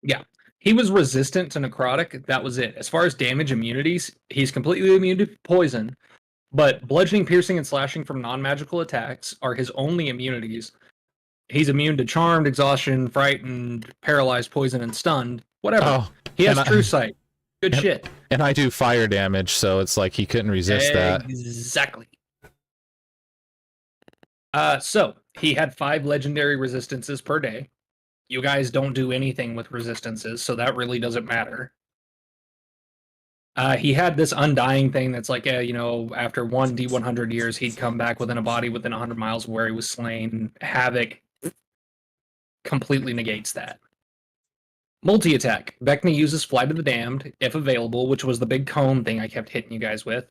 Yeah, he was resistant to necrotic. That was it. As far as damage immunities, he's completely immune to poison. But bludgeoning, piercing, and slashing from non-magical attacks are his only immunities. He's immune to charmed, exhaustion, frightened, paralyzed, poison, and stunned. Whatever. Oh, he has true sight. Good shit. And I do fire damage, so it's like he couldn't resist that. Exactly. So he had 5 legendary resistances per day. You guys don't do anything with resistances, so that really doesn't matter. He had this undying thing that's like, after 1d100 years, he'd come back within a body within 100 miles of where he was slain. Havoc completely negates that. Multi-attack. Vecna uses Flight of the Damned, if available, which was the big cone thing I kept hitting you guys with.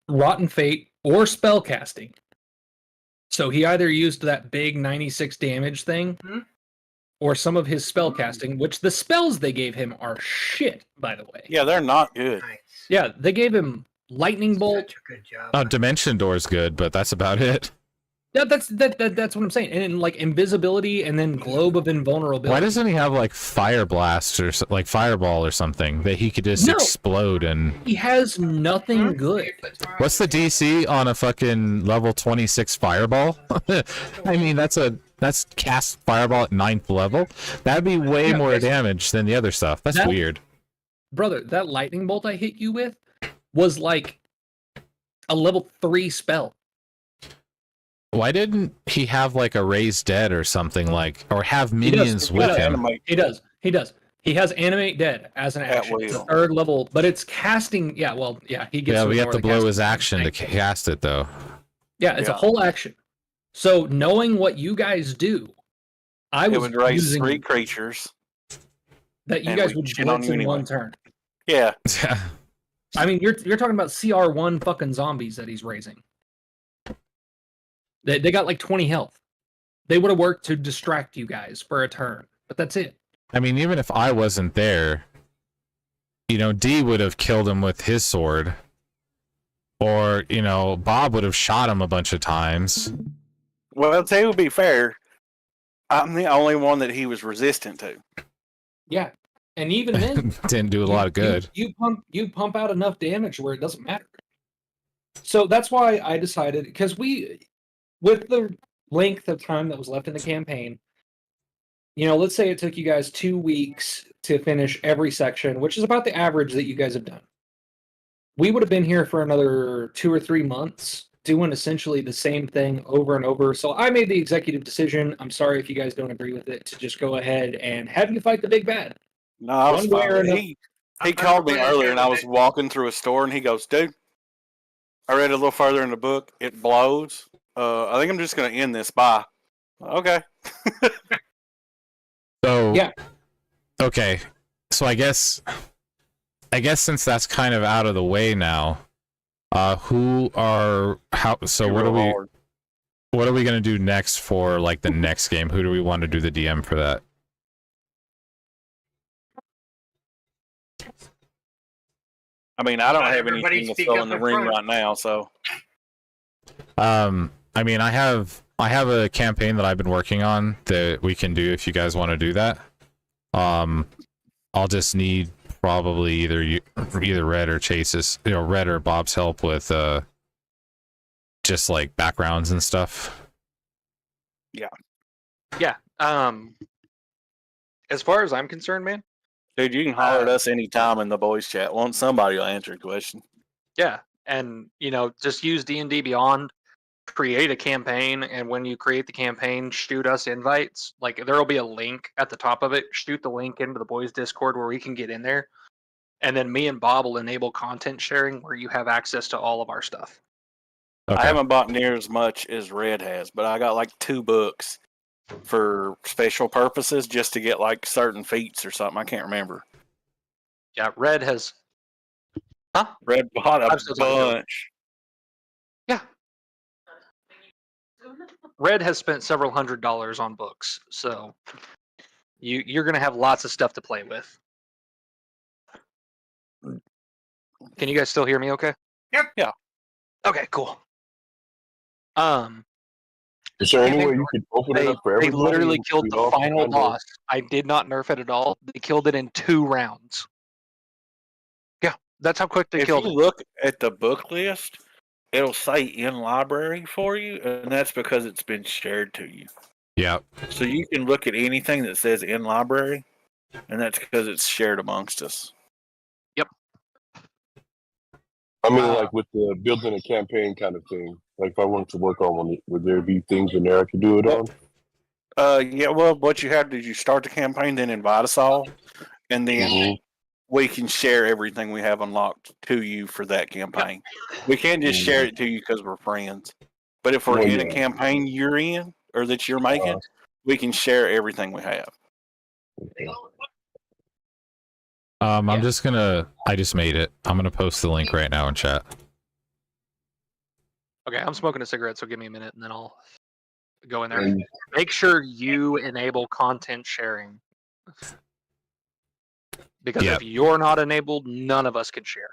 Rotten Fate or spellcasting. So he either used that big 96 damage thing, or some of his spellcasting, which the spells they gave him are shit, by the way. Yeah, they're not good. Nice. Yeah, they gave him Lightning Bolt. Such a good job. Oh, Dimension Door's good, but that's about it. Yeah, that's what I'm saying. And like invisibility and then Globe of Invulnerability. Why doesn't he have like Fire Blast or like Fireball or something that he could just explode and... He has nothing good. What's the DC on a fucking level 26 Fireball? I mean, that's cast Fireball at 9th level. That'd be way more damage than the other stuff. That's weird. Brother, that Lightning Bolt I hit you with was like a level 3 spell. Why didn't he have like a raised dead or something like, or have minions with him? He does. He has animate dead as an action. It's a 3rd level, but it's casting. Yeah, well, yeah, he gets. Yeah, to we have to blow his action to cast it though. Yeah, it's a whole action. So knowing what you guys do, it would raise 3 creatures that you guys would blitz in 1 turn. Yeah. I mean, you're talking about CR1 fucking zombies that he's raising. They got like 20 health. They would have worked to distract you guys for a turn, but that's it. I mean, even if I wasn't there, you know, D would have killed him with his sword. Or, you know, Bob would have shot him a bunch of times. Well, to be fair, I'm the only one that he was resistant to. Yeah. And even then, didn't do a lot of good. You pump out enough damage where it doesn't matter. So that's why I decided, because with the length of time that was left in the campaign, you know, let's say it took you guys 2 weeks to finish every section, which is about the average that you guys have done. We would have been here for another 2 or 3 months doing essentially the same thing over and over. So I made the executive decision. I'm sorry if you guys don't agree with it, to just go ahead and have you fight the big bad. No, I was fine. He called me earlier, and I was walking through a store, and he goes, "Dude, I read a little further in the book. It blows. I think I'm just going to end this. Bye." Okay. So yeah. Okay. So I guess since that's kind of out of the way now, what are we going to do next for like the next game? Who do we want to do the DM for that? I mean, I don't have anything to fill in the ring right now, so. I mean, I have a campaign that I've been working on that we can do if you guys want to do that. I'll just need probably either Red or Chase's, you know, Red or Bob's help with just like backgrounds and stuff. Yeah. As far as I'm concerned, man. Dude, you can holler at us anytime in the boys chat. Somebody will answer your question. Yeah, and you know, just use D&D Beyond, create a campaign, and when you create the campaign, shoot us invites. Like there will be a link at the top of it. Shoot the link into the boys Discord where we can get in there, and then me and Bob will enable content sharing where you have access to all of our stuff. Okay. I haven't bought near as much as Red has, but I got like 2 books for special purposes just to get like certain feats or something. I can't remember. Yeah, Red has. Huh? Red bought a bunch. Yeah. Red has spent several $100s on books, so you're going to have lots of stuff to play with. Can you guys still hear me okay? Yep. Yeah. Okay, cool. Is there any way you could open it up for everybody? They literally killed the final boss. I did not nerf it at all. They killed it in 2 rounds. Yeah, that's how quick they killed it. If you look at the book list, it'll say in library for you, and that's because it's been shared to you. Yeah. So you can look at anything that says in library, and that's because it's shared amongst us. Yep. I mean, like with the building a campaign kind of thing. Like if I wanted to work on one, would there be things in there I could do it on? Yeah, well, what you have to do is you start the campaign, then invite us all, and then we can share everything we have unlocked to you for that campaign. We can't just share it to you because we're friends. But if we're in a campaign you're in, or that you're making, we can share everything we have. I just made it. I'm gonna post the link right now in chat. Okay, I'm smoking a cigarette, so give me a minute and then I'll go in there. Make sure you enable content sharing. Because if you're not enabled, none of us can share.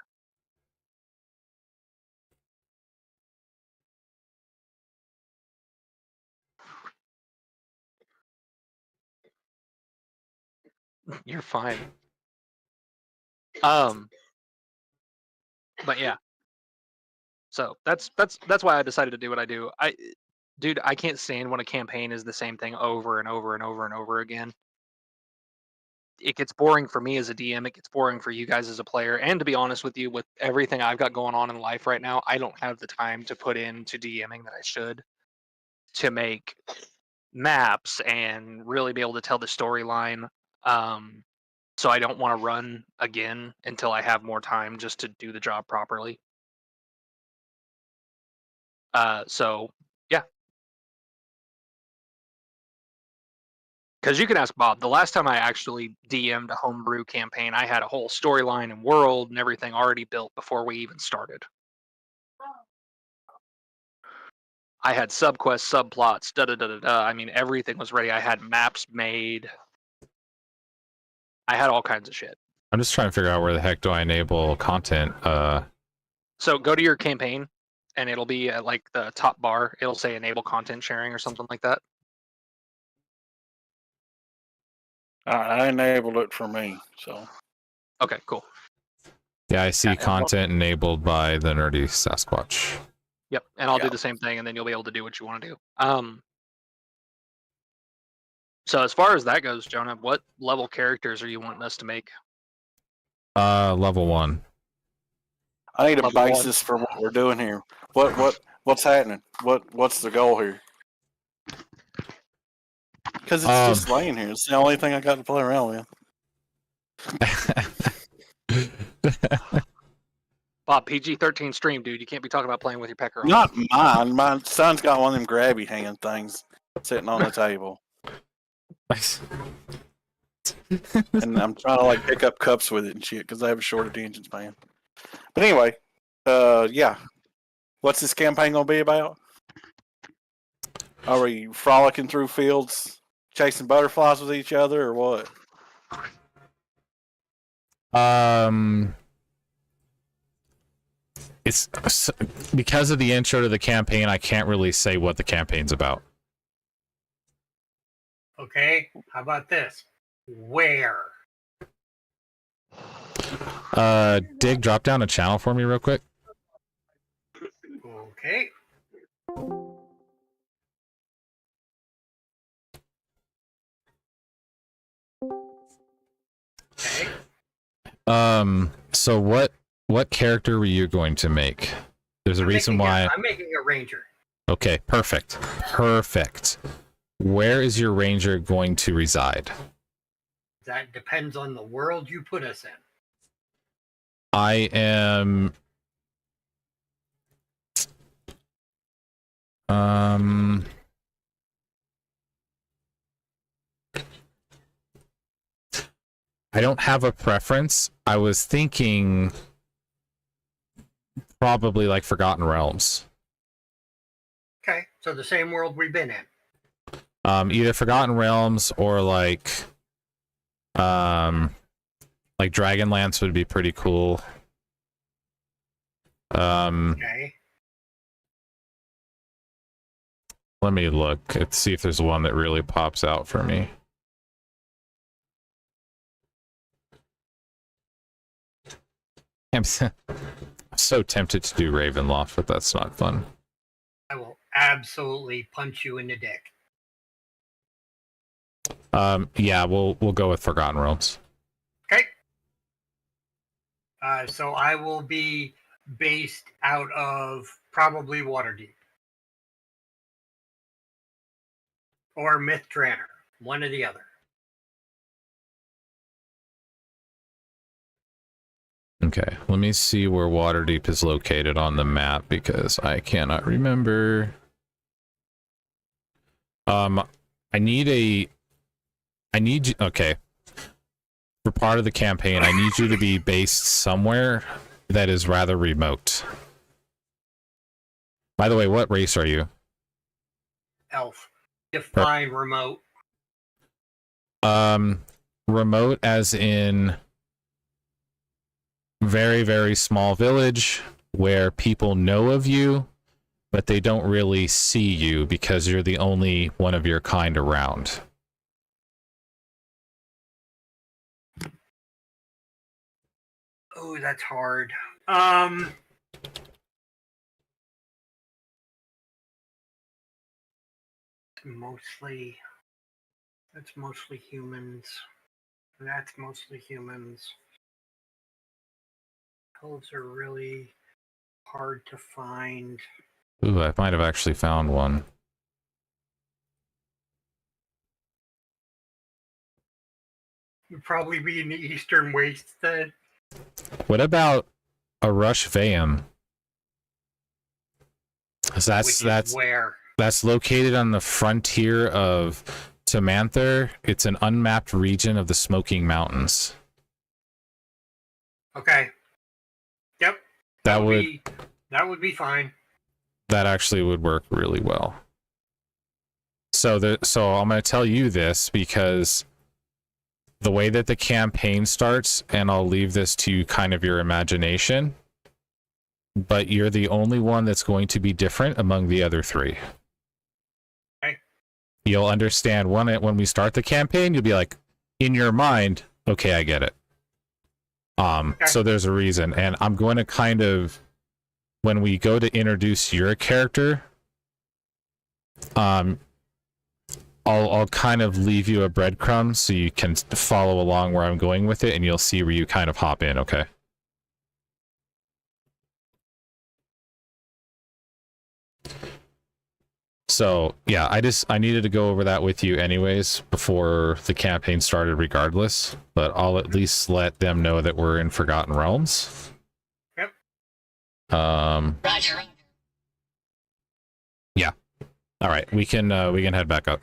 You're fine. But yeah. So that's why I decided to do what I do. Dude, I can't stand when a campaign is the same thing over and over and over and over again. It gets boring for me as a DM. It gets boring for you guys as a player. And to be honest with you, with everything I've got going on in life right now, I don't have the time to put into DMing that I should. to make maps and really be able to tell the storyline. So I don't want to run again until I have more time just to do the job properly. So yeah, because you can ask Bob. The last time I actually DM'd a homebrew campaign, I had a whole storyline and world and everything already built before we even started. I had subquests, subplots, da da da da da. I mean, everything was ready. I had maps made. I had all kinds of shit. I'm just trying to figure out where the heck do I enable content. So go to your campaign, and it'll be at like the top bar. It'll say enable content sharing or something like that. I enabled it for me, so. Okay, cool. Yeah, I see content enabled by the Nerdy Sasquatch. Yep, and I'll do the same thing, and then you'll be able to do what you want to do. So as far as that goes, Jonah, what level characters are you wanting us to make? Level 1. I need a Level basis for what we're doing here. What's happening? What's the goal here? Because it's just laying here. It's the only thing I got to play around with. Bob, PG-13 stream, dude. You can't be talking about playing with your pecker on. Not mine. My son's got one of them grabby hand things sitting on the table. And I'm trying to like pick up cups with it and shit because I have a short attention span. But anyway, yeah. What's this campaign gonna be about? Are we frolicking through fields, chasing butterflies with each other, or what? It's because of the intro to the campaign, I can't really say what the campaign's about. Okay, how about this? Where? Dig, drop down a channel for me real quick. Okay. Okay. So what character were you going to make? There's a reason why. I'm making a ranger. Okay, perfect. Where is your ranger going to reside? That depends on the world you put us in. I am. I don't have a preference. I was thinking probably like Forgotten Realms. Okay, so the same world we've been in. Either Forgotten Realms or like Dragonlance would be pretty cool. Okay. Let me look. Let's see if there's one that really pops out for me. I'm so tempted to do Ravenloft, but that's not fun. I will absolutely punch you in the dick. Yeah, we'll go with Forgotten Realms. Okay. So I will be based out of probably Waterdeep. Or Myth Tranner. One or the other. Okay, let me see where Waterdeep is located on the map because I cannot remember. Okay. For part of the campaign, I need you to be based somewhere that is rather remote. By the way, what race are you? Elf. Define remote. Remote as in very, very small village where people know of you, but they don't really see you because you're the only one of your kind around. Oh, that's hard. That's mostly humans. That's mostly humans. Elves are really hard to find. Ooh, I might have actually found one. You'd probably be in the Eastern Waste then. What about a Rush Vam? That's where? That's located on the frontier of Tamanther. It's an unmapped region of the Smoking Mountains. Okay. Yep. That would be fine. That actually would work really well. So I'm going to tell you this because the way that the campaign starts, and I'll leave this to kind of your imagination, but you're the only one that's going to be different among the other three. Okay. You'll understand when we start the campaign, you'll be like, in your mind, okay, I get it. Okay. So there's a reason, and I'm going to kind of, when we go to introduce your character, I'll kind of leave you a breadcrumb so you can follow along where I'm going with it, and you'll see where you kind of hop in, okay? So, yeah, I needed to go over that with you anyways before the campaign started regardless, but I'll at least let them know that we're in Forgotten Realms. Yep. Roger. Yeah. All right, we can head back up.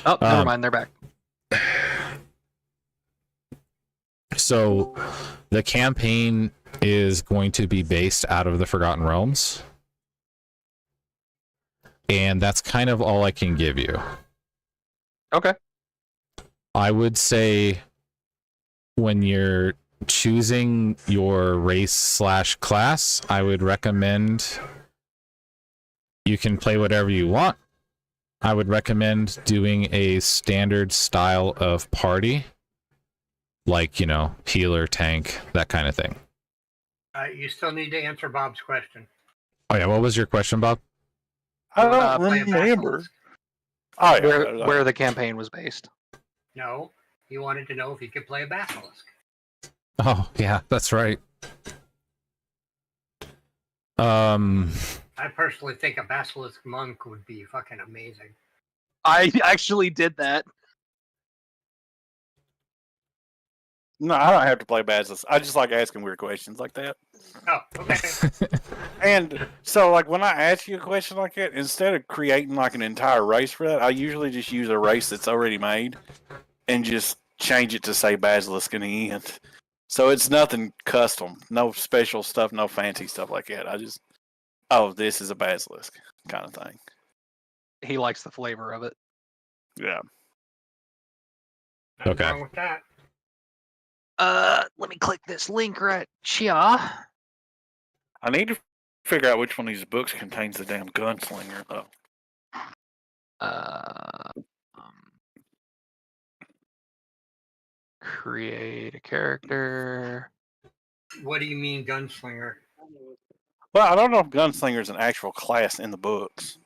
Oh, never mind, they're back. So, the campaign is going to be based out of the Forgotten Realms. And that's kind of all I can give you. Okay. I would say when you're choosing your race/class, I would recommend you can play whatever you want. I would recommend doing a standard style of party, like, healer, tank, that kind of thing. You still need to answer Bob's question. Oh yeah, what was your question, Bob? I don't remember. Oh, yeah. Where the campaign was based. No, he wanted to know if he could play a basilisk. Oh yeah, that's right. I personally think a basilisk monk would be fucking amazing. I actually did that. No, I don't have to play basilisk. I just like asking weird questions like that. Oh, okay. And so, like, when I ask you a question like that, instead of creating like an entire race for that, I usually just use a race that's already made and just change it to say basilisk in the end. So it's nothing custom, no special stuff, no fancy stuff like that. I just, this is a basilisk kind of thing. He likes the flavor of it. Yeah. Nothing Okay. wrong with that. Let me click this link right here. I need to figure out which one of these books contains the damn gunslinger, though. Create a character. What do you mean, gunslinger? Well, I don't know if gunslinger is an actual class in the books.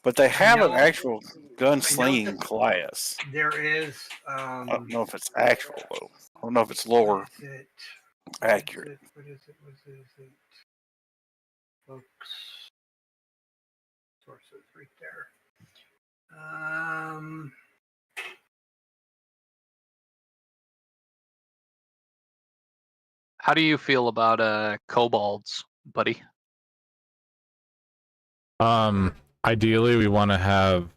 But they have an actual gunslinging class. There is. I don't know if it's actual, though. I don't know if it's lore accurate. What is it? Books. Sources right there. How do you feel about kobolds, buddy? Ideally, we want to have.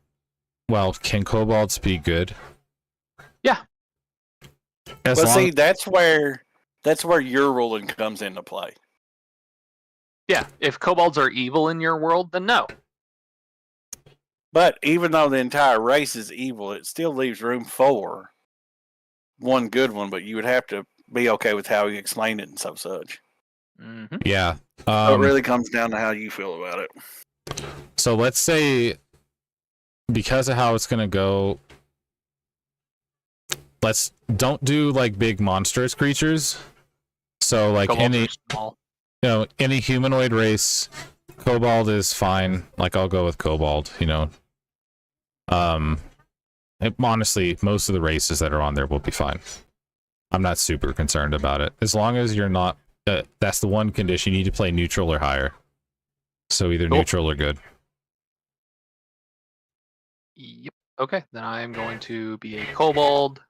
Well, can kobolds be good? Yeah. See, that's where your ruling comes into play. Yeah, if kobolds are evil in your world, then no. But even though the entire race is evil, it still leaves room for one good one. But you would have to be okay with how he explained it and such. Mm-hmm. Yeah. So it really comes down to how you feel about it. So let's say, because of how it's going to go, don't do like big monstrous creatures. So like Kobolds are small. Any humanoid race, kobold is fine. Like I'll go with kobold, honestly, most of the races that are on there will be fine. I'm not super concerned about it. As long as you're not, that's the one condition, you need to play neutral or higher. So either neutral or good. Yep. Okay, then I am going to be a kobold.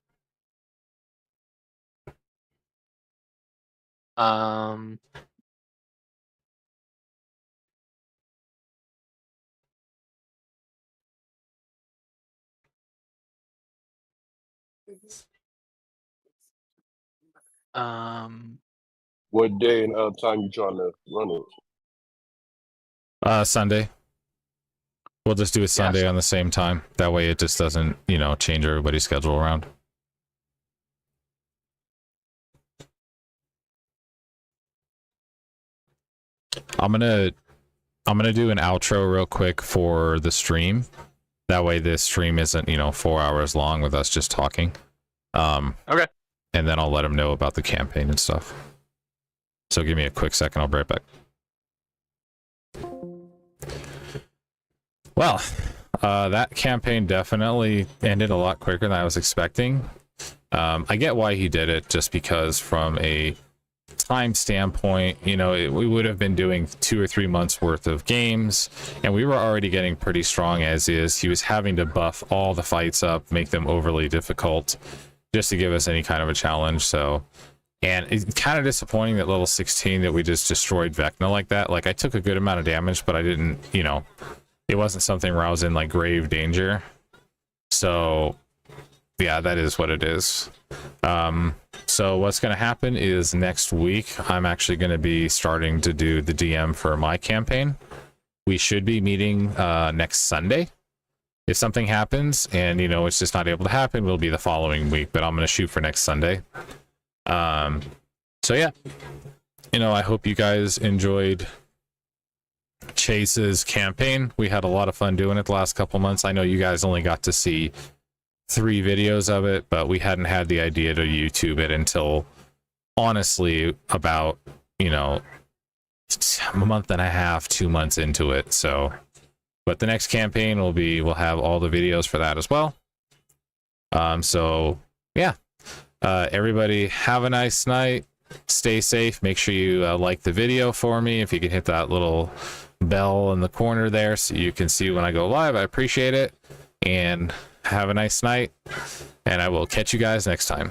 Um. What day and time you trying to run it? Sunday. We'll just do it Sunday on the same time. That way it just doesn't, change everybody's schedule around. I'm gonna do an outro real quick for the stream. That way this stream isn't, 4 hours long with us just talking. Okay. And then I'll let them know about the campaign and stuff. So give me a quick second, I'll be right back. Well, that campaign definitely ended a lot quicker than I was expecting. I get why he did it, just because from a time standpoint, we would have been doing 2 or 3 months worth of games, and we were already getting pretty strong as is. He was having to buff all the fights up, make them overly difficult, just to give us any kind of a challenge. So, and it's kind of disappointing that level 16 that we just destroyed Vecna like that. Like, I took a good amount of damage, but I didn't, it wasn't something where I was in like grave danger. So yeah, that is what it is. So what's going to happen is next week, I'm actually going to be starting to do the DM for my campaign. We should be meeting next Sunday. If something happens and, it's just not able to happen, it'll be the following week, but I'm going to shoot for next Sunday. So yeah, I hope you guys enjoyed Chase's campaign. We had a lot of fun doing it the last couple months. I know you guys only got to see 3 videos of it, but we hadn't had the idea to YouTube it until honestly about, a month and a half, 2 months into it. So, but the next campaign we'll have all the videos for that as well. So yeah, everybody have a nice night. Stay safe. Make sure you like the video for me. If you can hit that little bell in the corner there so you can see when I go live, I appreciate it. And have a nice night, and I will catch you guys next time.